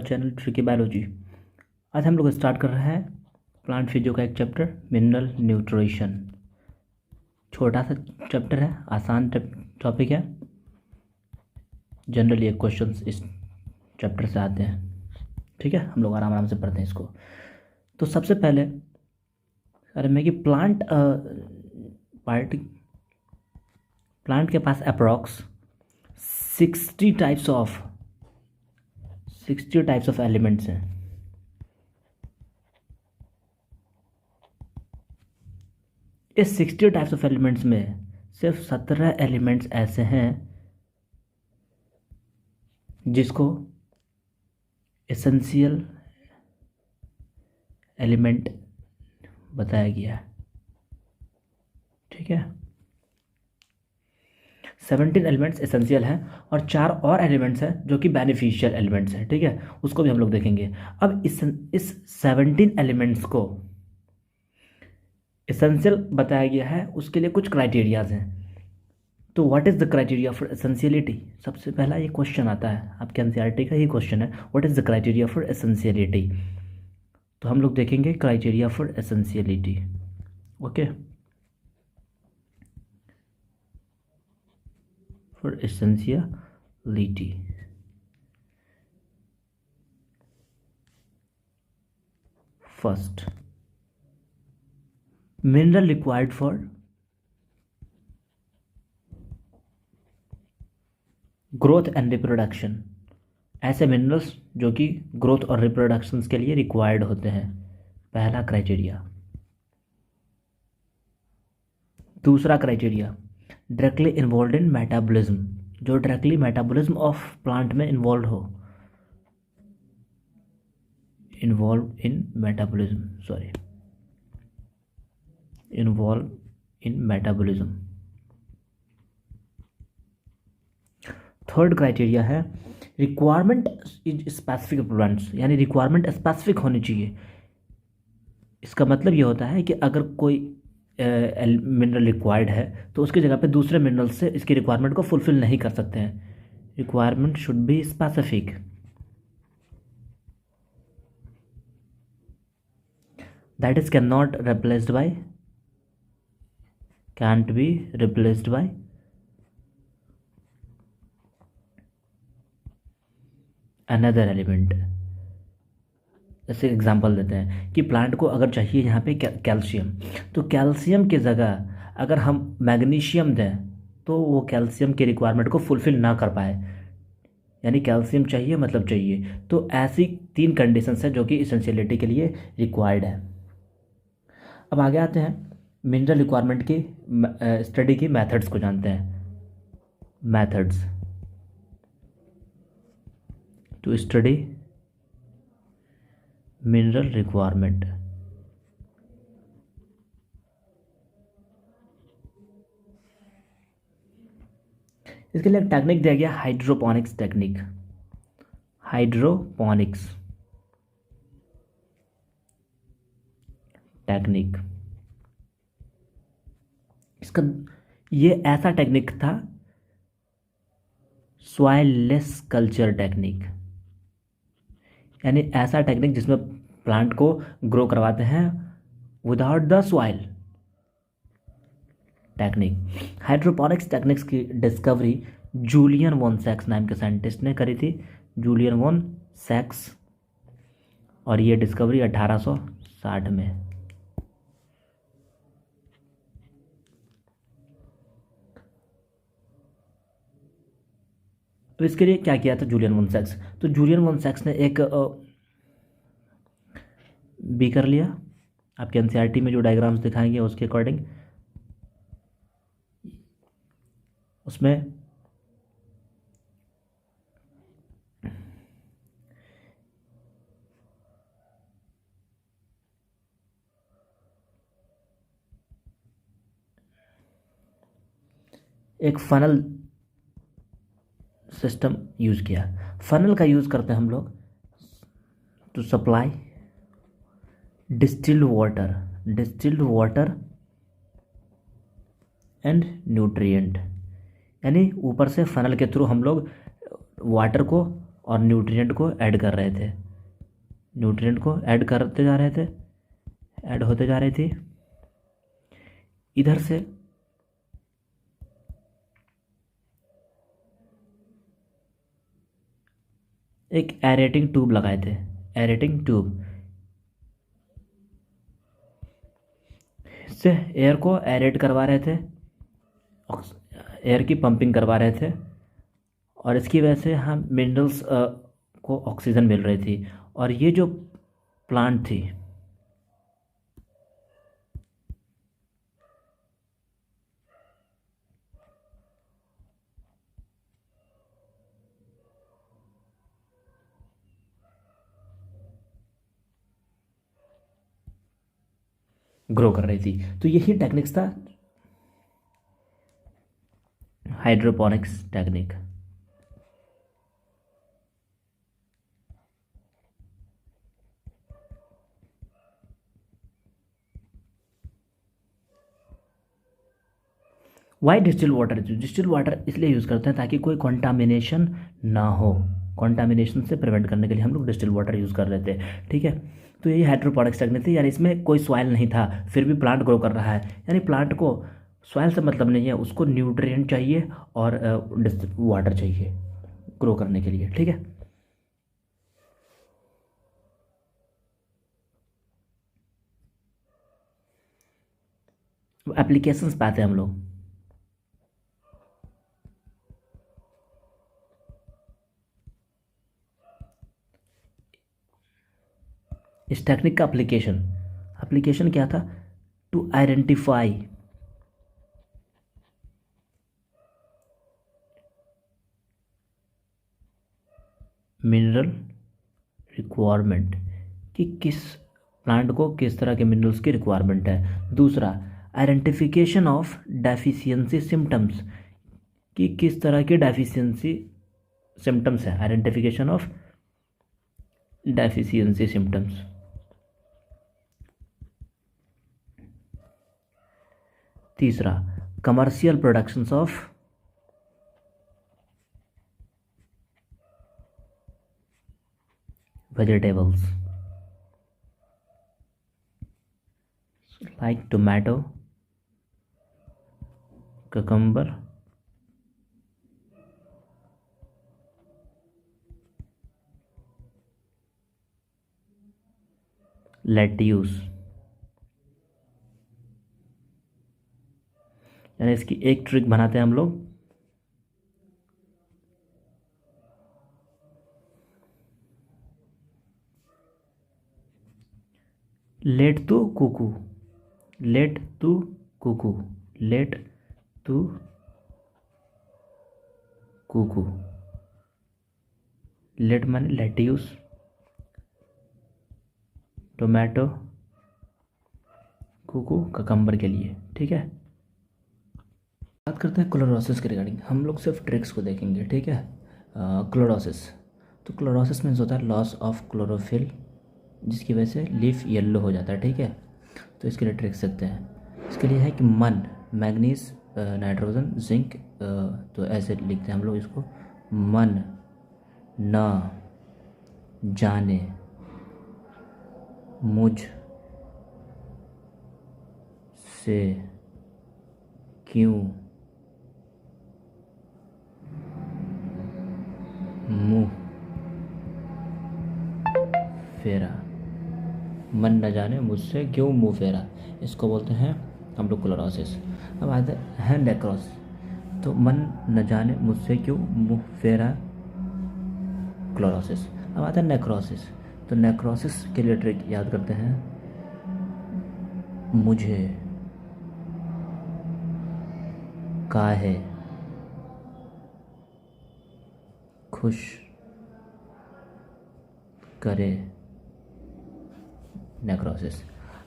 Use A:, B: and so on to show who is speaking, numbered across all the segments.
A: Channel tricky biology. आज हम लोग स्टार्ट कर रहे हैं प्लांट फिजियो का एक चैप्टर मिनरल न्यूट्रिशन। छोटा सा चैप्टर है, आसान टॉपिक है। जनरली एक क्वेश्चन इस चैप्टर से आते हैं। ठीक है, हम लोग आराम आराम से पढ़ते हैं इसको। तो सबसे पहले अरे मैं कि प्लांट के पास अप्रॉक्स 60 टाइप्स ऑफ एलिमेंट्स हैं। इस 60 टाइप्स ऑफ एलिमेंट्स में सिर्फ 17 एलिमेंट्स ऐसे हैं जिसको एसेंशियल एलिमेंट बताया गया है। ठीक है, 17 एलिमेंट्स एसेंशियल हैं और 4 और एलिमेंट्स हैं जो कि बेनिफिशियल एलिमेंट्स हैं। ठीक है, उसको भी हम लोग देखेंगे। अब इस 17 एलिमेंट्स को एसेंशियल बताया गया है, उसके लिए कुछ क्राइटेरियाज हैं। तो what is the criteria for essentiality? सबसे पहला ये क्वेश्चन आता है, आपके एनसीईआरटी का ही क्वेश्चन है, what is the criteria for essentiality. तो हम लोग देखेंगे criteria for essentiality. Okay, for essentiality. First, mineral required for growth and reproduction. ऐसे मिनरल्स जो कि ग्रोथ और रिप्रोडक्शन के लिए रिक्वायर्ड होते हैं, पहला क्राइटेरिया। दूसरा criteria, directly involve in metabolism, जो डायरेक्टली मेटाबॉलिज्म ऑफ प्लांट में इन्वॉल्व हो। Involve in metabolism. Third criteria है रिक्वायरमेंट इज स्पेसिफिक प्लांट्स, यानी रिक्वायरमेंट स्पेसिफिक होनी चाहिए। इसका मतलब ये होता है कि अगर कोई मिनरल रिक्वायर्ड है तो उसकी जगह पे दूसरे मिनरल से इसकी रिक्वायरमेंट को फुलफिल नहीं कर सकते हैं। Requirement should be specific. That is can't be replaced by another element. जैसे एग्जांपल देते हैं कि प्लांट को अगर चाहिए यहाँ पे कैल्शियम, तो कैल्शियम की जगह अगर हम मैग्नीशियम दें तो वो कैल्शियम की रिक्वायरमेंट को फुलफिल ना कर पाए। यानी कैल्शियम चाहिए मतलब चाहिए। तो ऐसी 3 कंडीशंस हैं जो कि एसेंशियलिटी के लिए रिक्वायर्ड है। अब आगे आते हैं मिनरल रिक्वायरमेंट की स्टडी की मेथड्स को जानते हैं। Methods to study mineral requirement. इसके लिए एक टेक्निक दिया गया, हाइड्रोपोनिक्स टेक्निक। हाइड्रोपोनिक्स टेक्निक, इसका ये ऐसा टेक्निक था, सॉइललेस कल्चर टेक्निक, यानी ऐसा टेक्निक जिसमें प्लांट को ग्रो करवाते हैं without the soil technique. Hydroponics techniques की डिस्कवरी जूलियन वॉन सैक्स नाम के साइंटिस्ट ने करी थी। जूलियन वॉन सैक्स, और ये डिस्कवरी 1860 में। तो इसके लिए क्या किया था जूलियन वॉन सैक्स? तो जूलियन वॉन सैक्स ने एक बीकर लिया, आपके एनसीईआरटी में जो डायग्राम्स दिखाएंगे उसके अकॉर्डिंग, उसमें एक फनल सिस्टम यूज़ किया। फनल का यूज़ करते हैं हम लोग to supply distilled water and nutrient, यानी ऊपर से फनल के थ्रू हम लोग वाटर को और न्यूट्रिएंट को ऐड कर रहे थे, न्यूट्रिएंट को ऐड करते जा रहे थे, ऐड होते जा रही थी। इधर से एक एरेटिंग ट्यूब लगाए थे, एरेटिंग ट्यूब से एयर को एरेट करवा रहे थे, एयर की पंपिंग करवा रहे थे, और इसकी वजह से हम मिनरल्स को ऑक्सीजन मिल रही थी। और ये जो प्लांट थी ग्रो कर रही थी। तो यही टेक्निक्स था hydroponics technique. Why distil water, distil water इसलिए यूज़ करते हैं ताकि कोई कंटामिनेशन ना हो, कंटामिनेशन से प्रिवेंट करने के लिए हम लोग डिस्टिल वाटर यूज़ कर रहे थे। ठीक है, तो यही हाइड्रोपोनिक्स टेक्निक थी, यानी इसमें कोई सॉइल नहीं था फिर भी प्लांट ग्रो कर रहा है, यानी प्लांट को सॉइल से मतलब नहीं है, उसको न्यूट्रिएंट चाहिए और वाटर चाहिए ग्रो करने के लिए। ठीक है, एप्लीकेशंस पाते हैं हम लोग। इस टेक्निक का एप्लीकेशन, एप्लीकेशन क्या था? टू आइडेंटिफाई मिनरल रिक्वायरमेंट, कि किस प्लांट को किस तरह के मिनरल्स की रिक्वायरमेंट है। दूसरा, आइडेंटिफिकेशन ऑफ डेफिशिएंसी सिम्टम्स, कि किस तरह के डेफिशिएंसी सिम्टम्स है, आइडेंटिफिकेशन ऑफ डेफिशिएंसी सिम्टम्स। तीसरा, commercial productions of vegetables like tomato, cucumber, lettuce। यानी इसकी एक ट्रिक बनाते हैं हम लोग, let to cuckoo, let to cuckoo, let to cuckoo, let माने लेट्यूस, टोमेटो, कुकू ककम्बर के लिए। ठीक है, बात करते हैं क्लोरोसिस के रिगार्डिंग। हम लोग सिर्फ ट्रिक्स को देखेंगे। ठीक है, क्लोरोसिस, तो क्लोरोसिस मीन्स होता है लॉस ऑफ क्लोरोफिल, जिसकी वजह से लीफ येलो हो जाता है। ठीक है, तो इसके लिए ट्रिक सकते हैं। इसके लिए है कि मन, मैग्नीज, नाइट्रोजन, जिंक, तो ऐसे लिखते हैं हम लोग इसको, मन न जाने मुझ से क्यों मुँह फेरा, मन न जाने मुझसे क्यों मुँह फेरा, इसको बोलते हैं हम लोग क्लोरोसिस। अब आते हैं नेक्रोस, तो मन न जाने मुझसे क्यों मुँह फेरा, क्लोरोसिस। अब आता है नेक्रोसिस, तो नेक्रोसिस के लिए ट्रिक याद करते हैं, मुझे काहे खुश करे, नेक्रोसिस।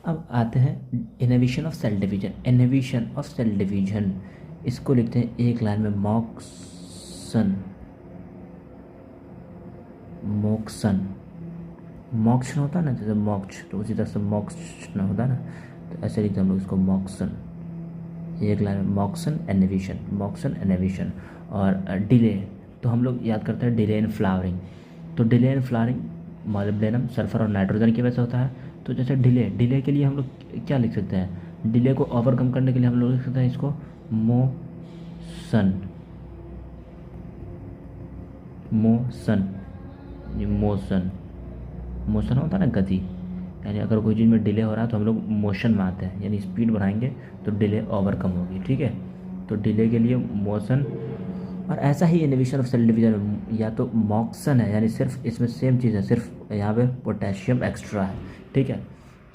A: अब आते हैं inhibition of cell division, inhibition of cell division, इसको लिखते हैं एक लाइन में, मॉक्सन, मोक्सन, मोक्शन होता है ना, जैसे मोक्ष, तो उसी तरह से मोक्शन होता है ना, तो ऐसे लिखते हैं हम लोग इसको, मोक्सन, एक लाइन में, मॉक्सन इनहिबिशन, मॉक्सन इनहिबिशन। और डिले, तो हम लोग याद करते हैं डिले इन फ्लावरिंग, तो delay in flowering molybdenum sulphur और नाइट्रोजन की वजह से होता है। तो जैसे डिले के लिए हम लोग क्या लिख सकते हैं, डिले को ओवरकम करने के लिए हम लोग लिख सकते हैं इसको मोशन, मोशन, ये मोशन, मोशन होता है ना गति, यानी अगर कोई चीज़ में डिले हो रहा है तो हम लोग मोशन में आते हैं, यानी स्पीड बढ़ाएंगे तो डिले ओवरकम होगी। ठीक है, तो डिले के लिए मोशन। और ऐसा ही इनहिबिशन ऑफ सेल डिवीजन या तो मॉक्सन है, यानी सिर्फ इसमें सेम चीज़ है, सिर्फ यहाँ पे पोटेशियम एक्स्ट्रा है। ठीक है,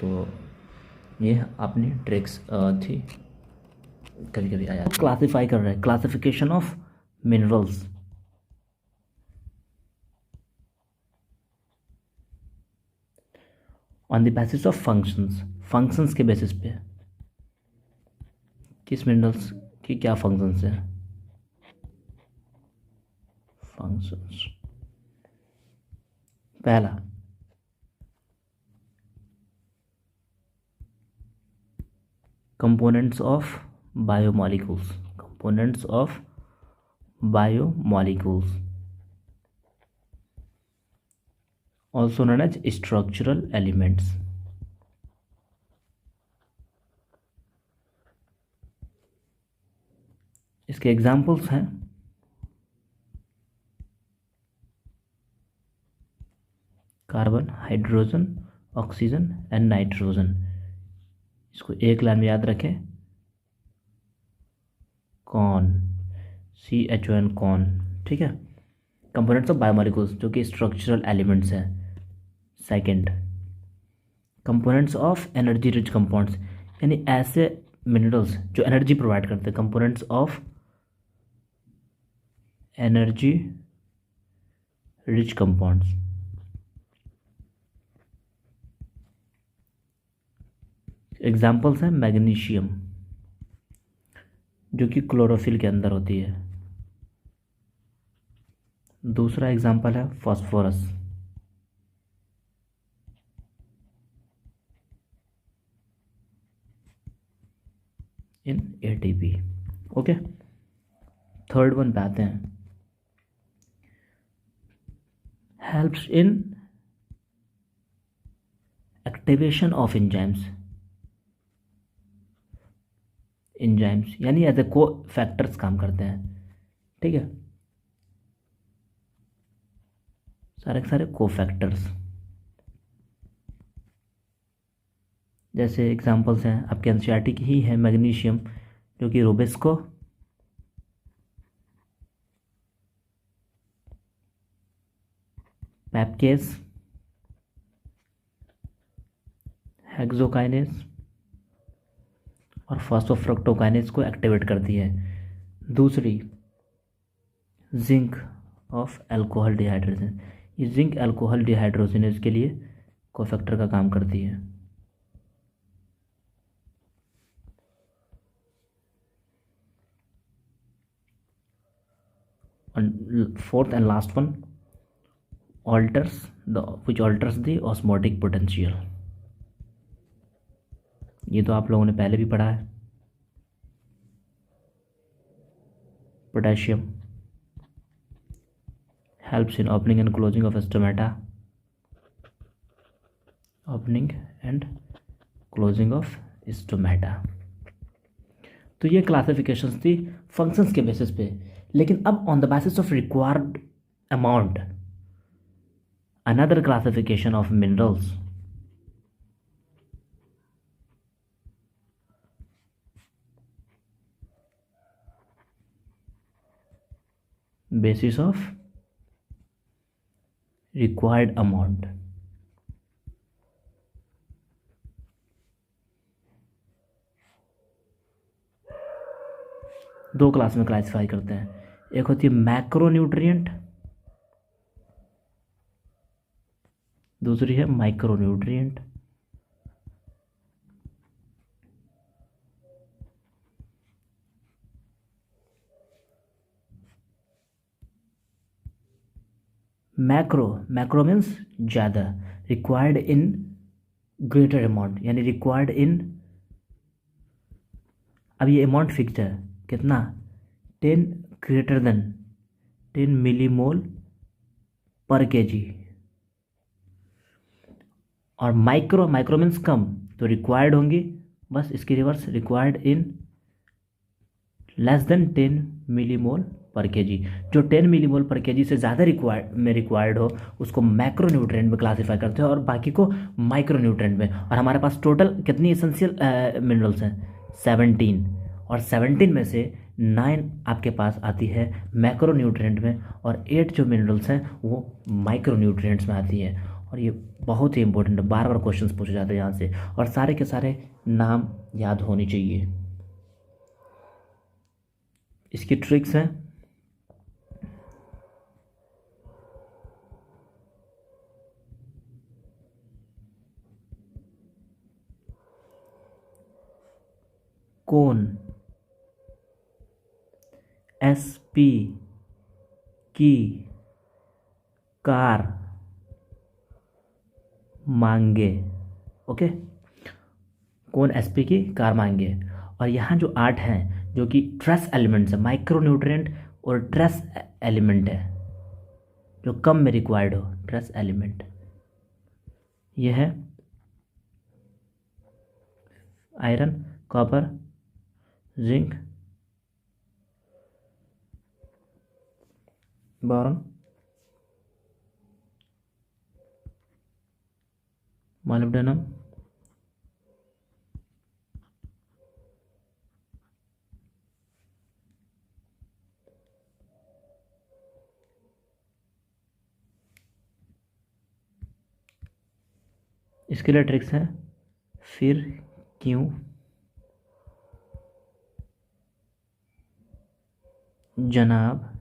A: तो ये अपनी ट्रिक्स थी, कभी कभी आया। क्लासीफाई कर रहे हैं, classification of minerals on the basis of functions, functions के बेसिस पे किस मिनरल्स की क्या फंक्शंस हैं। फंक्शंस, पहला components of biomolecules, components of biomolecules also known as structural elements। इसके एग्जाम्पल्स हैं carbon, hydrogen, oxygen and nitrogen. इसको एक लाइन में याद रखें, कॉन, CHON, कॉन। ठीक है, कंपोनेंट्स ऑफ बायोमॉलिक्यूल्स जो कि स्ट्रक्चरल एलिमेंट्स हैं। Second, components of energy rich compounds, यानी ऐसे मिनरल्स जो एनर्जी प्रोवाइड करते हैं, components of energy rich compounds. Examples हैं मैग्नीशियम जो कि क्लोरोफिल के अंदर होती है। दूसरा एग्जाम्पल है फास्फोरस, इन ATP। ओके, थर्ड वन पे आते हैं, helps in activation of enzymes, enzymes यानी एज ए को फैक्टर्स काम करते हैं। ठीक है, सारे के सारे को फैक्टर्स। जैसे एग्जांपल्स हैं आपके एनसीईआरटी की ही है, मैग्नीशियम जो कि रोबेस्को, पैपकेस, हेक्सोकाइनेस और फॉस्फोफ्रक्टोकाइनेस को एक्टिवेट करती है। दूसरी जिंक ऑफ अल्कोहल डिहाइड्रोजन, ये जिंक अल्कोहल डिहाइड्रोजनेज के लिए कोफैक्टर का काम करती है। and fourth and last one, alters which alters the osmotic potential। ये तो आप लोगों ने पहले भी पढ़ा है। Potassium helps in opening and closing of stomata, opening and closing of stomata। तो ये क्लासिफिकेशंस थी फंक्शंस के बेसिस पे। लेकिन अब on the basis of required amount, another classification of minerals, basis of required amount. दो क्लास में classify करते हैं, एक होती है मैक्रो न्यूट्रिएंट, दूसरी है माइक्रो न्यूट्रिएंट। मैक्रो मीन्स ज़्यादा, रिक्वायर्ड इन ग्रेटर अमाउंट, यानी रिक्वायर्ड इन, अब ये अमाउंट फिक्स है कितना, 10 ग्रेटर देन 10 मिलीमोल पर केजी। और माइक्रो, माइक्रो मीन्स कम, तो रिक्वायर्ड होंगी बस इसकी reverse, required in less than 10 millimole पर केजी। जो 10 मिलीमोल पर केजी से ज़्यादा रिक्वायर्ड हो उसको मैक्रो न्यूट्रिएंट में क्लासीफाई करते हैं और बाकी को माइक्रो न्यूट्रिएंट में। और हमारे पास टोटल कितनी एसेंशियल मिनरल्स हैं? 17। और 17 में से 9 आपके पास आती है मैक्रो न्यूट्रिएंट में और 8 जो मिनरल्स हैं वो माइक्रो न्यूट्रिएंट्स में आती है। और ये बहुत ही इंपॉर्टेंट है, बार बार क्वेश्चंस पूछे जाते हैं यहाँ से, और सारे के सारे नाम याद होनी चाहिए। इसकी ट्रिक्स हैं, कौन एसपी की कार मांगे। ओके, कौन एसपी की कार मांगे। और यहाँ जो 8 हैं जो कि ट्रेस एलिमेंट्स है, माइक्रो न्यूट्रिएंट और ट्रेस एलिमेंट है जो कम में रिक्वायर्ड हो, ट्रेस एलिमेंट ये है iron, copper, zinc, boron, molybdenum, इसके लिए ट्रिक्स हैं। फिर क्यों जनाब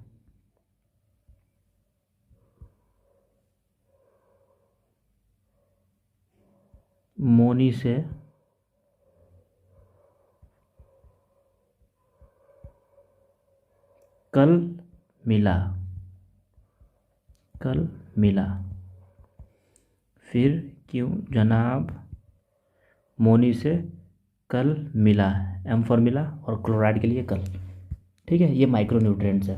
A: मोनी से कल मिला, कल मिला। फिर क्यों जनाब मोनी से कल मिला, एम फॉर मिला और क्लोराइड के लिए कल। ठीक है, ये माइक्रो न्यूट्रिएंट्स है।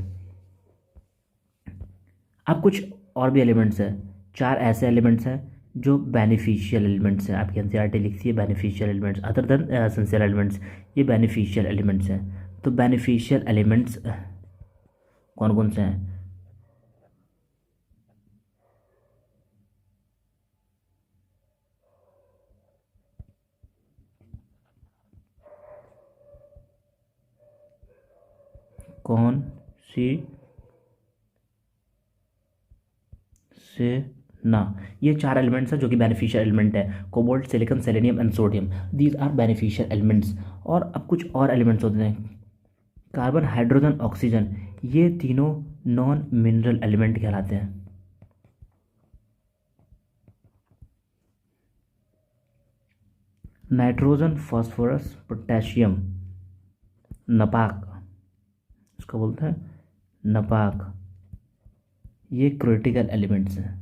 A: अब कुछ और भी एलिमेंट्स हैं, 4 ऐसे एलिमेंट्स हैं जो बेनिफिशियल एलिमेंट्स हैं। आपकी एनसीईआरटी लिखती है beneficial elements other than essential elements, ये बेनिफिशियल एलिमेंट्स हैं। तो बेनिफिशियल एलिमेंट्स कौन कौन से हैं? कौन सी से ना, ये 4 एलिमेंट्स हैं जो कि बेनिफिशियल एलिमेंट है, cobalt, silicon, selenium and sodium, these are beneficial elements. और अब कुछ और एलिमेंट्स होते हैं, कार्बन, हाइड्रोजन, ऑक्सीजन, ये तीनों नॉन मिनरल एलिमेंट कहलाते हैं। नाइट्रोजन, फास्फोरस, पोटेशियम, नपाक, इसको बोलते हैं नपाक, ये क्रिटिकल एलिमेंट्स हैं।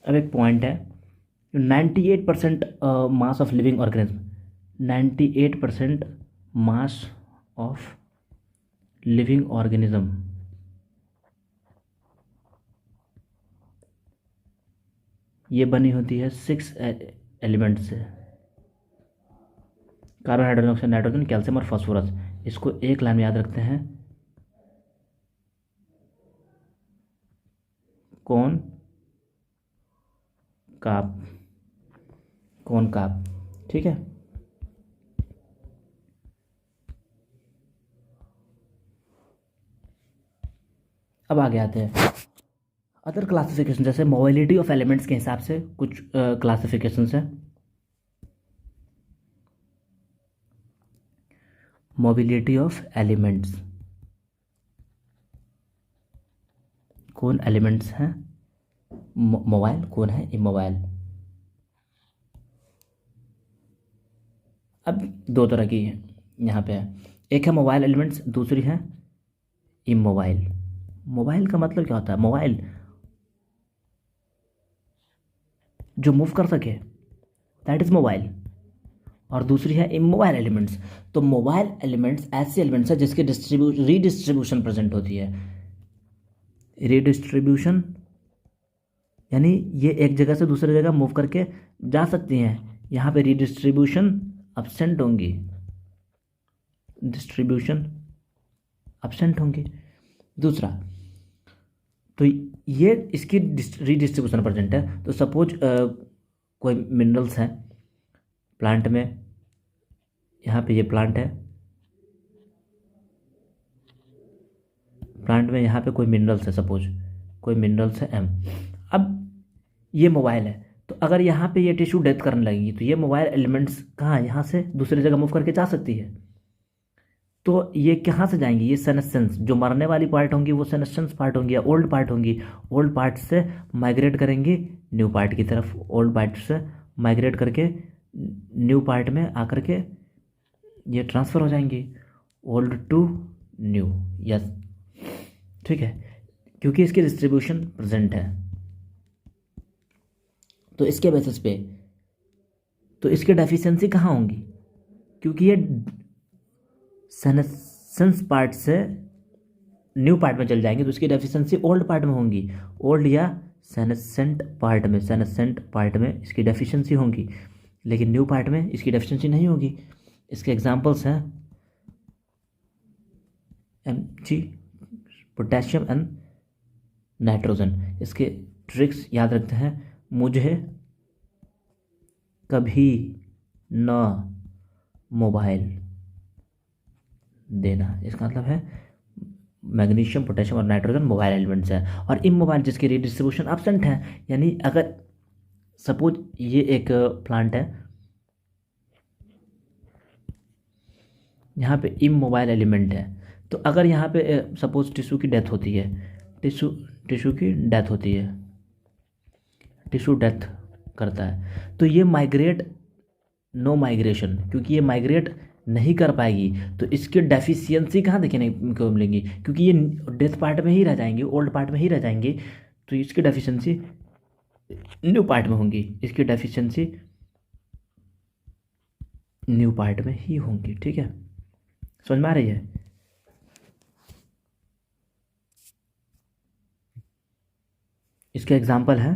A: अब एक पॉइंट है, 98% mass of living organism, 98% mass of living organism ये बनी होती है 6 एलिमेंट से, carbon, hydrogen, oxygen, nitrogen, calcium और फास्फोरस। इसको एक लाइन में याद रखते हैं, कौन काप, कौन काप। ठीक है, अब आगे आते हैं अदर क्लासिफिकेशन, जैसे मोबिलिटी ऑफ एलिमेंट्स के हिसाब से कुछ क्लासिफिकेशंस हैं। मोबिलिटी ऑफ एलिमेंट्स, कौन एलिमेंट्स हैं मोबाइल, कौन है इमोबाइल। अब 2 तरह की यहाँ पे है, एक है मोबाइल एलिमेंट्स, दूसरी है इमोबाइल। मोबाइल का मतलब क्या होता है? मोबाइल जो मूव कर सके, दैट इज़ मोबाइल। और दूसरी है इमोबाइल एलिमेंट्स। तो मोबाइल एलिमेंट्स ऐसे एलिमेंट्स हैं जिसके रीडिस्ट्रीब्यूशन प्रेजेंट होती है। रीडिस्ट्रीब्यूशन यानी ये एक जगह से दूसरी जगह मूव करके जा सकती हैं, यहाँ पे रीडिस्ट्रीब्यूशन अब्सेंट होंगी, डिस्ट्रीब्यूशन अब्सेंट होंगी। दूसरा, तो ये इसकी रीडिस्ट्रीब्यूशन प्रेजेंट है। तो सपोज कोई मिनरल्स हैं प्लांट में, यहाँ पे ये प्लांट है, प्लांट में यहाँ पे कोई मिनरल्स है, सपोज कोई मिनरल्स है M। अब ये मोबाइल है, तो अगर यहाँ पे ये टिश्यू डेथ करने लगेगी तो ये मोबाइल एलिमेंट्स कहाँ, यहाँ से दूसरी जगह मूव करके जा सकती है। तो ये कहाँ से जाएंगी, ये सेनेसेंस, जो मरने वाली पार्ट होंगी वो सेनेसेंस पार्ट होंगी या ओल्ड पार्ट होंगी। ओल्ड पार्ट से माइग्रेट करेंगी न्यू पार्ट की तरफ, ओल्ड पार्ट से माइग्रेट करके न्यू पार्ट में आकर के ये ट्रांसफ़र हो जाएंगी, ओल्ड टू न्यू। यस, ठीक है, क्योंकि इसकी डिस्ट्रीब्यूशन प्रेजेंट है। तो इसके बेसिस पे तो इसकी डेफिशिएंसी कहाँ होंगी, क्योंकि ये सेनेसेंस पार्ट से न्यू पार्ट में चल जाएंगे तो इसकी डेफिशिएंसी ओल्ड पार्ट में होंगी, ओल्ड या सेनेसेंट पार्ट में इसकी डेफिशिएंसी होंगी, लेकिन न्यू पार्ट में इसकी डेफिशिएंसी नहीं होगी। इसके एग्जांपल्स हैं Mg, पोटेशियम एंड नाइट्रोजन। इसके ट्रिक्स याद रखते हैं, मुझे कभी न मोबाइल देना, इसका मतलब है मैग्नीशियम, पोटेशियम और नाइट्रोजन मोबाइल एलिमेंट्स हैं। और इमोबाइल जिसकी रीडिस्ट्रीब्यूशन एब्सेंट है, यानी अगर सपोज ये एक प्लांट है, यहाँ पे इमोबाइल एलिमेंट है, तो अगर यहाँ पे सपोज टिश्यू की डेथ होती है, टिश्यू की डेथ होती है, टिश्यू डेथ करता है, तो ये नो माइग्रेशन, क्योंकि ये माइग्रेट नहीं कर पाएगी तो इसकी डेफिशिएंसी कहाँ देखने को मिलेंगी, क्योंकि ये डेथ पार्ट में ही रह जाएंगे, ओल्ड पार्ट में ही रह जाएंगे, तो इसकी डेफिशिएंसी न्यू पार्ट में होंगी, इसकी डेफिशिएंसी न्यू पार्ट में ही होंगी। ठीक है, समझ में आ रही है। इसके एग्जाम्पल है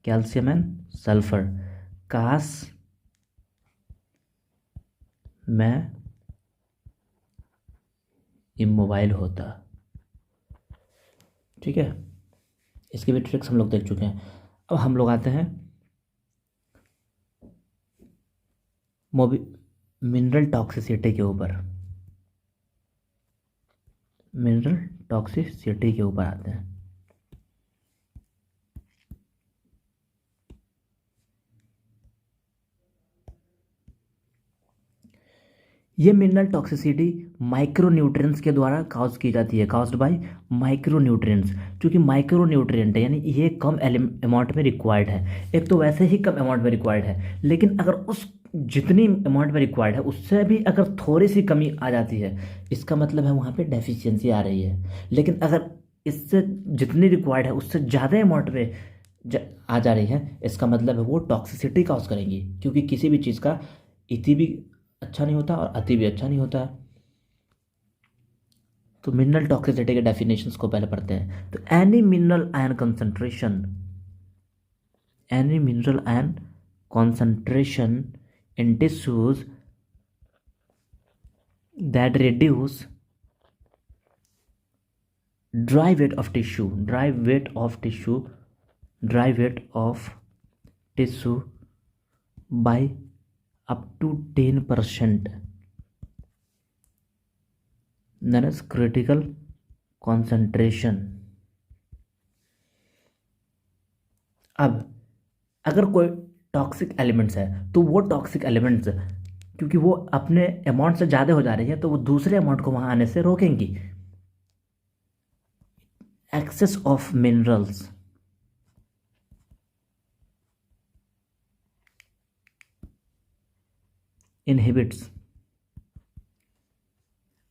A: कैल्शियम एंड सल्फर। काश मैं इमोबाइल होता। ठीक है, इसके भी ट्रिक्स हम लोग देख चुके हैं। अब हम लोग आते हैं मिनरल टॉक्सिसिटी के ऊपर। मिनरल टॉक्सिसिटी के ऊपर आते हैं। ये मिनरल टॉक्सिसिटी माइक्रोन्यूट्रिएंट्स के द्वारा काउज की जाती है, काउज्ड बाय माइक्रोन्यूट्रिएंट्स। क्योंकि माइक्रोन्यूट्रिएंट है यानी ये कम अमाउंट में रिक्वायर्ड है, एक तो वैसे ही कम अमाउंट में रिक्वायर्ड है, लेकिन अगर उस जितनी अमाउंट में रिक्वायर्ड है उससे भी अगर थोड़ी सी कमी आ जाती है, इसका मतलब है वहाँ पे डेफिशिएंसी आ रही है। लेकिन अगर इससे जितनी रिक्वायर्ड है उससे ज़्यादा अमाउंट में आ जा रही है, इसका मतलब है वो टॉक्सिसिटी काउज करेंगी, क्योंकि किसी भी चीज़ का इति भी अच्छा नहीं होता और अति भी अच्छा नहीं होता। तो मिनरल टॉक्सिसिटी के डेफिनेशंस को पहले पढ़ते हैं। तो any mineral ion concentration in tissues that reduce dry weight of tissue by up to 10%, that is critical concentration। अब अगर कोई टॉक्सिक एलिमेंट्स है तो वो टॉक्सिक एलिमेंट्स क्योंकि वो अपने अमाउंट से ज़्यादा हो जा रही है तो वो दूसरे अमाउंट को वहाँ आने से रोकेंगी। Excess of minerals inhibits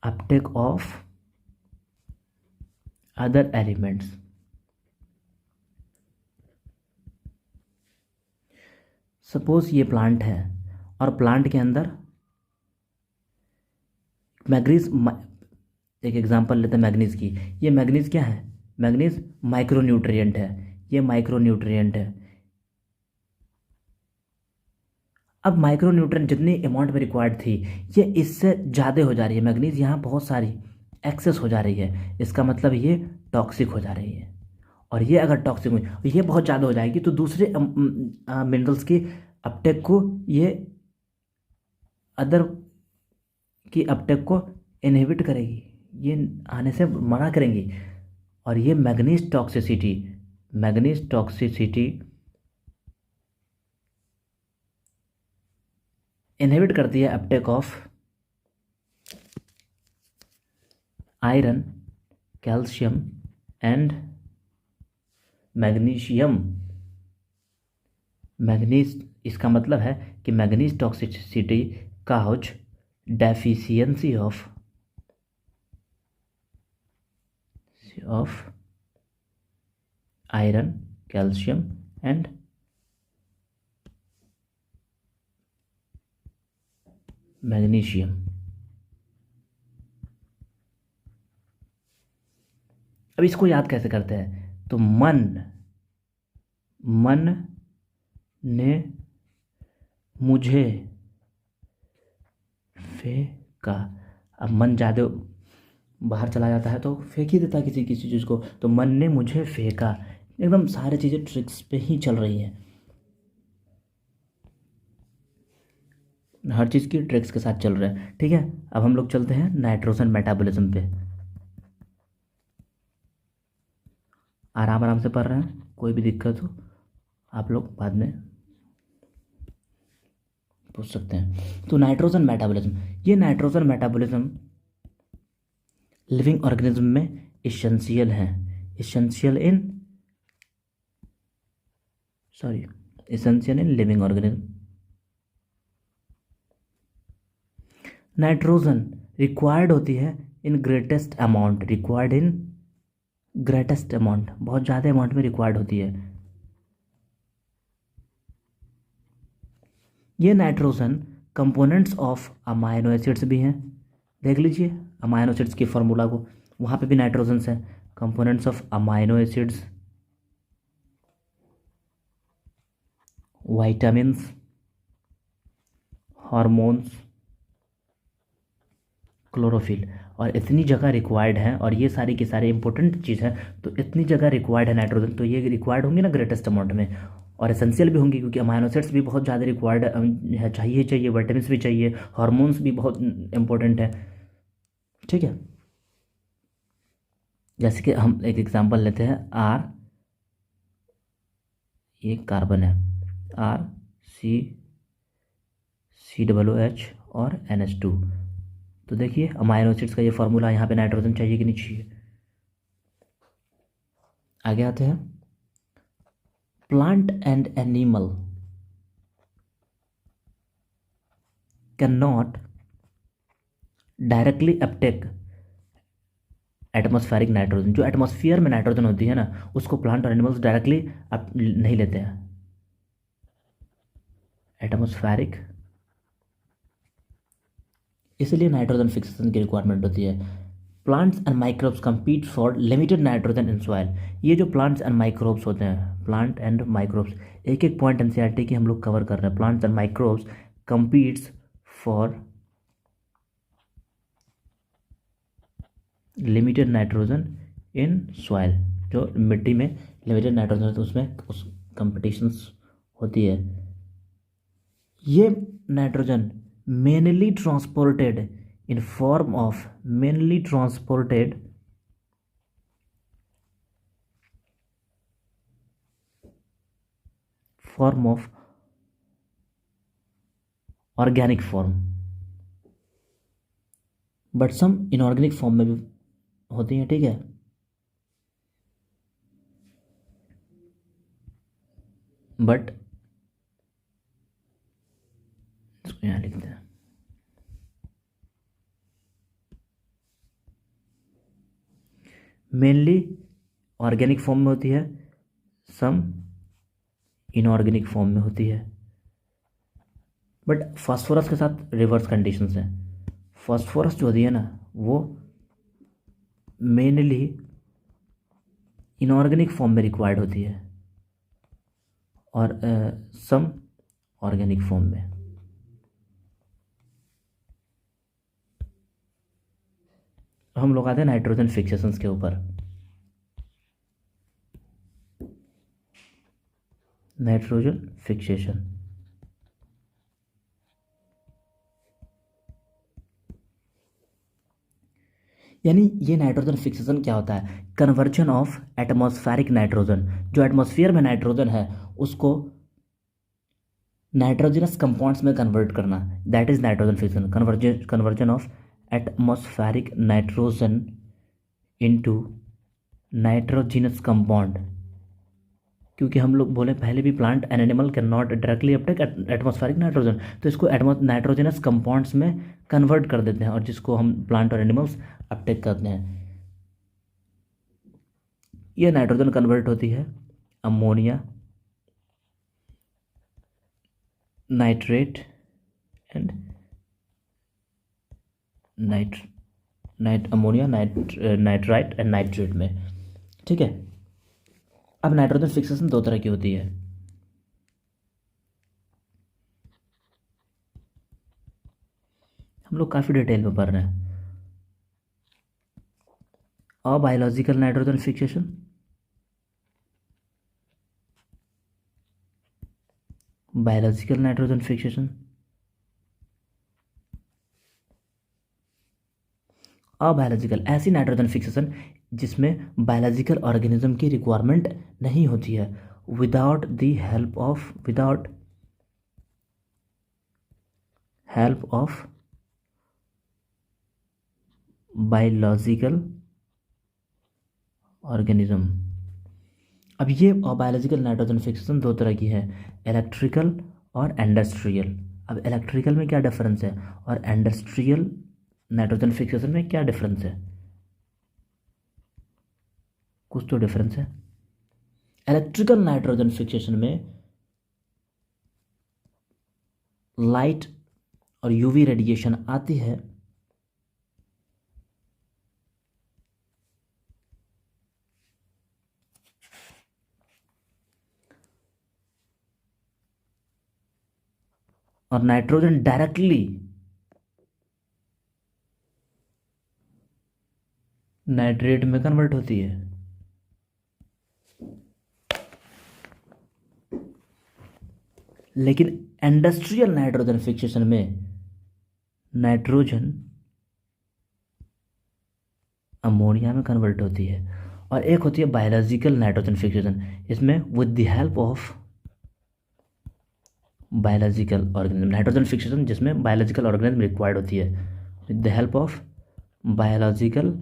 A: uptake of other elements। Suppose ये प्लांट है और प्लांट के अंदर मैग्नीज, एक एग्जांपल लेते हैं मैग्नीज की। ये मैग्नीज क्या है? मैग्नीज माइक्रोन्यूट्रिएंट है, ये माइक्रोन्यूट्रिएंट है। अब माइक्रोन्यूट्रिएंट जितनी अमाउंट में रिक्वायर्ड थी, ये इससे ज़्यादा हो जा रही है। मैग्नीज यहाँ बहुत सारी एक्सेस हो जा रही है, इसका मतलब ये टॉक्सिक हो जा रही है। और ये अगर टॉक्सिक हुई, ये बहुत ज़्यादा हो जाएगी तो दूसरे मिनरल्स की अपटेक को, ये अदर की अपटेक को इनहिबिट करेगी, ये आने से मना करेंगी। और ये manganese toxicity, manganese toxicity inhibit करती है uptake of iron, calcium and magnesium. Manganese, इसका मतलब है कि manganese toxicity cause deficiency of iron, calcium and magnesium. अब इसको याद कैसे करते हैं? तो मन ने मुझे फेंका। अब मन ज़्यादा बाहर चला जाता है तो फेंक ही देता है किसी किसी चीज़ को। तो मन ने मुझे फेंका, एकदम सारी चीज़ें ट्रिक्स पे ही चल रही हैं, हर चीज़ की ट्रिक्स के साथ चल रहे हैं। ठीक है, अब हम लोग चलते हैं नाइट्रोजन मेटाबॉलिज्म पे। आराम आराम से पढ़ रहे हैं, कोई भी दिक्कत हो आप लोग बाद में पूछ सकते हैं। तो नाइट्रोजन मेटाबॉलिज्म, ये नाइट्रोजन मेटाबॉलिज्म लिविंग ऑर्गेनिज्म में इसेंशियल है, essential in living organism. Nitrogen required होती है in greatest amount, required in greatest amount, बहुत ज़्यादा अमाउंट में रिक्वायर्ड होती है। ये nitrogen components of amino acids भी हैं, देख लीजिए अमाइनो एसिड्स की फार्मूला को, वहाँ पे भी नाइट्रोजन्स हैं। Components of amino acids, vitamins, hormones, chlorophyll, और इतनी जगह रिक्वायर्ड है। और ये सारी की सारी इंपॉर्टेंट चीज़ है, तो इतनी जगह रिक्वायर्ड है नाइट्रोजन, तो ये रिक्वायर्ड होंगी ना ग्रेटेस्ट अमाउंट में, और एसेंशियल भी होंगी क्योंकि अमाइनो एसिड्स भी बहुत ज़्यादा रिक्वायर्ड है, चाहिए, विटामिन्स भी चाहिए, हार्मोन्स भी बहुत इंपॉर्टेंट है। ठीक है, जैसे कि हम एक एग्जांपल लेते हैं, आर, ये कार्बन है, R C double O H और NH2। तो देखिए अमाइनो एसिड्स का ये फार्मूला, यहाँ पे नाइट्रोजन चाहिए कि नहीं चाहिए। आगे आते हैं, plant and animal can not directly Uptake atmospheric nitrogen. जो एटमॉस्फेयर में नाइट्रोजन होती है ना, उसको प्लांट और एनिमल्स डायरेक्टली अप नहीं लेते हैं। एटमॉस्फेरिक, इसलिए नाइट्रोजन फिक्सेशन की रिक्वायरमेंट होती है। Plants and microbes compete for limited nitrogen in soil. ये जो प्लांट्स एंड माइक्रोब्स होते हैं, प्लांट एंड माइक्रोब्स, एक एक पॉइंट एनसीईआरटी की हम लोग कवर कर रहे हैं। Plants and microbes competes for limited nitrogen in soil. जो मिट्टी में लिमिटेड नाइट्रोजन होता है उसमें उस कंपटीशंस होती है। ये nitrogen mainly transported in form of, mainly transported form of organic form, but some inorganic form में भी होती हैं। ठीक है, बट इसको यहाँ लिखते हैं, मेनली ऑर्गेनिक फॉर्म में होती है, सम इनऑर्गेनिक फॉर्म में होती है। बट फास्फोरस के साथ रिवर्स कंडीशंस हैं। फास्फोरस जो होती है ना वो मेनली इनऑर्गेनिक फॉर्म में रिक्वायर्ड होती है और सम ऑर्गेनिक फॉर्म में। हम लोग आते हैं नाइट्रोजन फिक्सेशंस के ऊपर। नाइट्रोजन फिक्सेशन यानी ये नाइट्रोजन फिक्सेशन क्या होता है? कन्वर्जन ऑफ एटमॉस्फेरिक नाइट्रोजन, जो एटमॉस्फेयर में नाइट्रोजन है उसको नाइट्रोजनस कंपाउंड्स में कन्वर्ट करना, that is nitrogen fixation. Conversion of atmospheric nitrogen into nitrogenous compound. क्योंकि हम लोग बोले पहले भी plant and animal can not directly Uptake atmospheric nitrogen, तो इसको नाइट्रोजनस कंपाउंड्स में कन्वर्ट कर देते हैं और जिसको हम प्लांट और एनिमल्स अपटेक करते हैं। ये नाइट्रोजन कन्वर्ट होती है ammonia, nitrate and ammonia, nitrite and nitrate में। ठीक है। अब नाइट्रोजन फिक्सेशन दो तरह की होती है। हम लोग काफ़ी डिटेल में पढ़ रहे हैं। Abiological nitrogen fixation, biological nitrogen fixation. Abiological ऐसी नाइट्रोजन फिक्सेशन जिसमें बायोलॉजिकल ऑर्गेनिज्म की रिक्वायरमेंट नहीं होती है, without help of biological organism. अब ये बायोलॉजिकल नाइट्रोजन फिक्सेशन दो तरह की है, इलेक्ट्रिकल और इंडस्ट्रियल। अब इलेक्ट्रिकल में क्या डिफरेंस है और इंडस्ट्रियल नाइट्रोजन फिक्सेशन में क्या डिफरेंस है? कुछ तो डिफरेंस है। इलेक्ट्रिकल नाइट्रोजन फिक्सेशन में लाइट और यूवी रेडिएशन आती है और नाइट्रोजन डायरेक्टली नाइट्रेट में कन्वर्ट होती है। लेकिन इंडस्ट्रियल नाइट्रोजन फिक्सेशन में नाइट्रोजन अमोनिया में कन्वर्ट होती है। और एक होती है बायोलॉजिकल नाइट्रोजन फिक्सेशन, इसमें with the help of biological organism. Nitrogen fixation जिसमें बायोलॉजिकल ऑर्गेनिज्म रिक्वायर्ड होती है, with the help of biological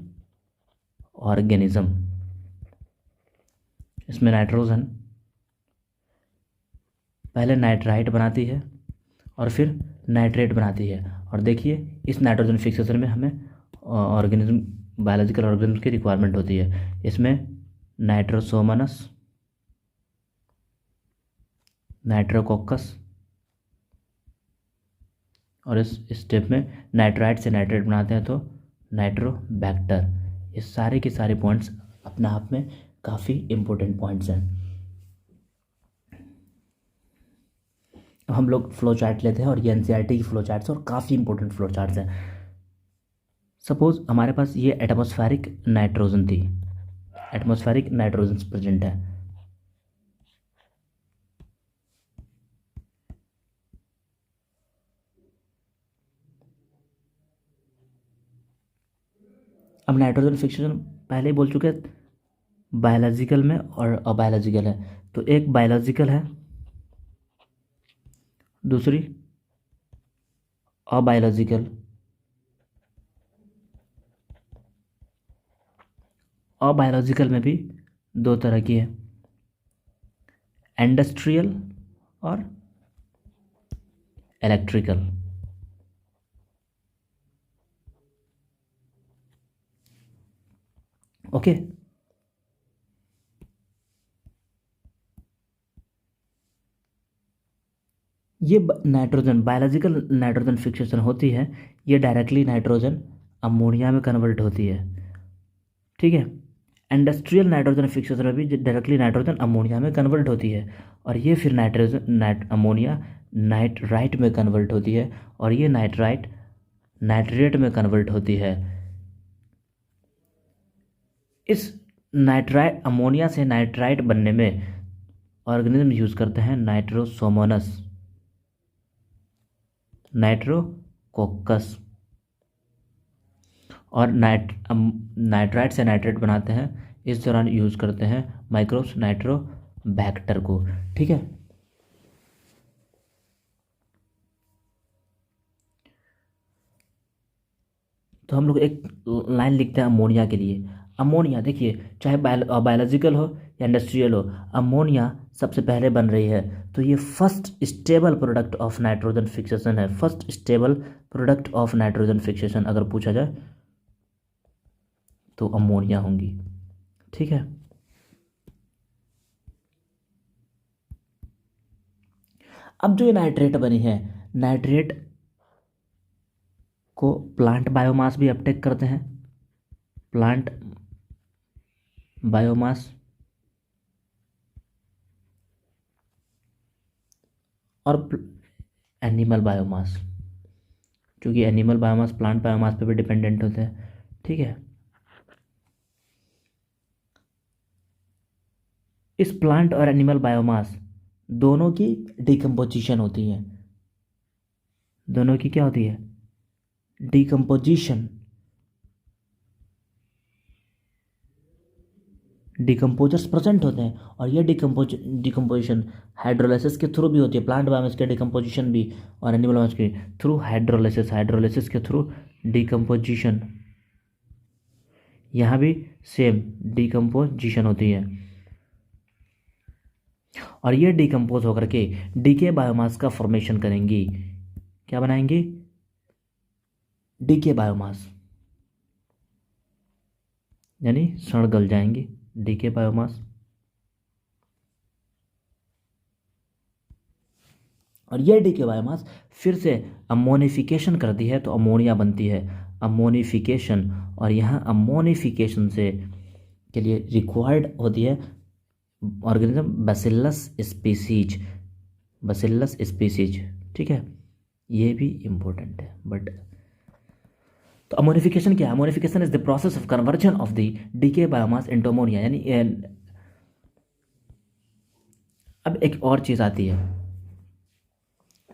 A: organism. इसमें नाइट्रोजन पहले नाइट्राइट बनाती है और फिर नाइट्रेट बनाती है। और देखिए इस नाइट्रोजन फिक्सेशन में हमें ऑर्गेनिज्म, बायोलॉजिकल ऑर्गेनिज्म की रिक्वायरमेंट होती है। इसमें नाइट्रोसोमनस, नाइट्रोकोकस और इस स्टेप में नाइट्राइट से नाइट्रेट बनाते हैं तो नाइट्रोबैक्टर। ये सारे के सारे पॉइंट्स अपने आप में काफ़ी इम्पोर्टेंट पॉइंट्स हैं। अब हम लोग फ्लो चार्ट लेते हैं और ये एनसीईआरटी की फ्लो चार्ट्स और काफ़ी इंपॉर्टेंट फ्लो चार्ट्स हैं। सपोज हमारे पास ये एटमॉस्फेरिक नाइट्रोजन थी, एटमॉस्फेरिक नाइट्रोजन प्रेजेंट है। अब नाइट्रोजन फिक्सेशन पहले ही बोल चुके हैं बायोलॉजिकल में और अबायोलॉजिकल है। तो एक बायोलॉजिकल है, दूसरी अबायोलॉजिकल। अबायोलॉजिकल में भी दो तरह की है, इंडस्ट्रियल और इलेक्ट्रिकल। ओके। ये नाइट्रोजन बायोलॉजिकल नाइट्रोजन फिक्सेशन होती है, ये डायरेक्टली नाइट्रोजन अमोनिया में कन्वर्ट होती है, ठीक है। इंडस्ट्रियल नाइट्रोजन फिक्सेशन में भी डायरेक्टली नाइट्रोजन अमोनिया में कन्वर्ट होती है, और ये फिर अमोनिया नाइट्राइट में कन्वर्ट होती है, और ये नाइट्राइट नाइट्रेट में कन्वर्ट होती है। इस नाइट्राइट अमोनिया से नाइट्राइट बनने में ऑर्गेनिज्म यूज करते हैं नाइट्रोसोमोनस, नाइट्रोकोकस, और नाइट्राइट से नाइट्रेट बनाते हैं, इस दौरान यूज करते हैं माइक्रोब्स नाइट्रोबैक्टर को, ठीक है। तो हम लोग एक लाइन लिखते हैं अमोनिया के लिए। अमोनिया देखिए, चाहे बायोलॉजिकल हो या इंडस्ट्रियल हो, अमोनिया सबसे पहले बन रही है, तो ये first stable product of nitrogen fixation है। First stable product of nitrogen fixation अगर पूछा जाए तो अमोनिया होंगी, ठीक है। अब जो ये नाइट्रेट बनी है, नाइट्रेट को प्लांट बायोमास भी अपटेक करते हैं, प्लांट बायोमास और एनिमल बायोमास, क्योंकि एनिमल बायोमास प्लांट बायोमास पे भी डिपेंडेंट होते हैं, ठीक है। इस प्लांट और एनिमल बायोमास दोनों की डिकम्पोजिशन होती है, दोनों की क्या होती है, डिकम्पोजिशन। डिकम्पोजर्स प्रेजेंट होते हैं, और ये डिकम्पोजिशन हाइड्रोलाइसिस के थ्रू भी होती है। प्लांट बायोमास के डिकम्पोजिशन भी और एनिमल बायोमास के थ्रू हाइड्रोलाइसिस के थ्रू डिकम्पोजिशन। यहाँ भी सेम डिकम्पोजिशन होती है, और ये डिकम्पोज होकर के डीके बायोमास का फॉर्मेशन करेंगी। क्या बनाएंगी, डीके बायोमास, यानी सड़ गल जाएंगी, डीके बायोमास। और ये डीके बायोमास फिर से अमोनिफिकेशन करती है तो अमोनिया बनती है, अमोनिफिकेशन। और यहाँ अमोनिफिकेशन से के लिए रिक्वायर्ड होती है organism bacillus species, bacillus species, ठीक है। ये भी इम्पोर्टेंट है बट। तो अमोनिफिकेशन क्या है, ammonification is the process of conversion of the decay biomass into ammonia, यानी अब एक और चीज़ आती है,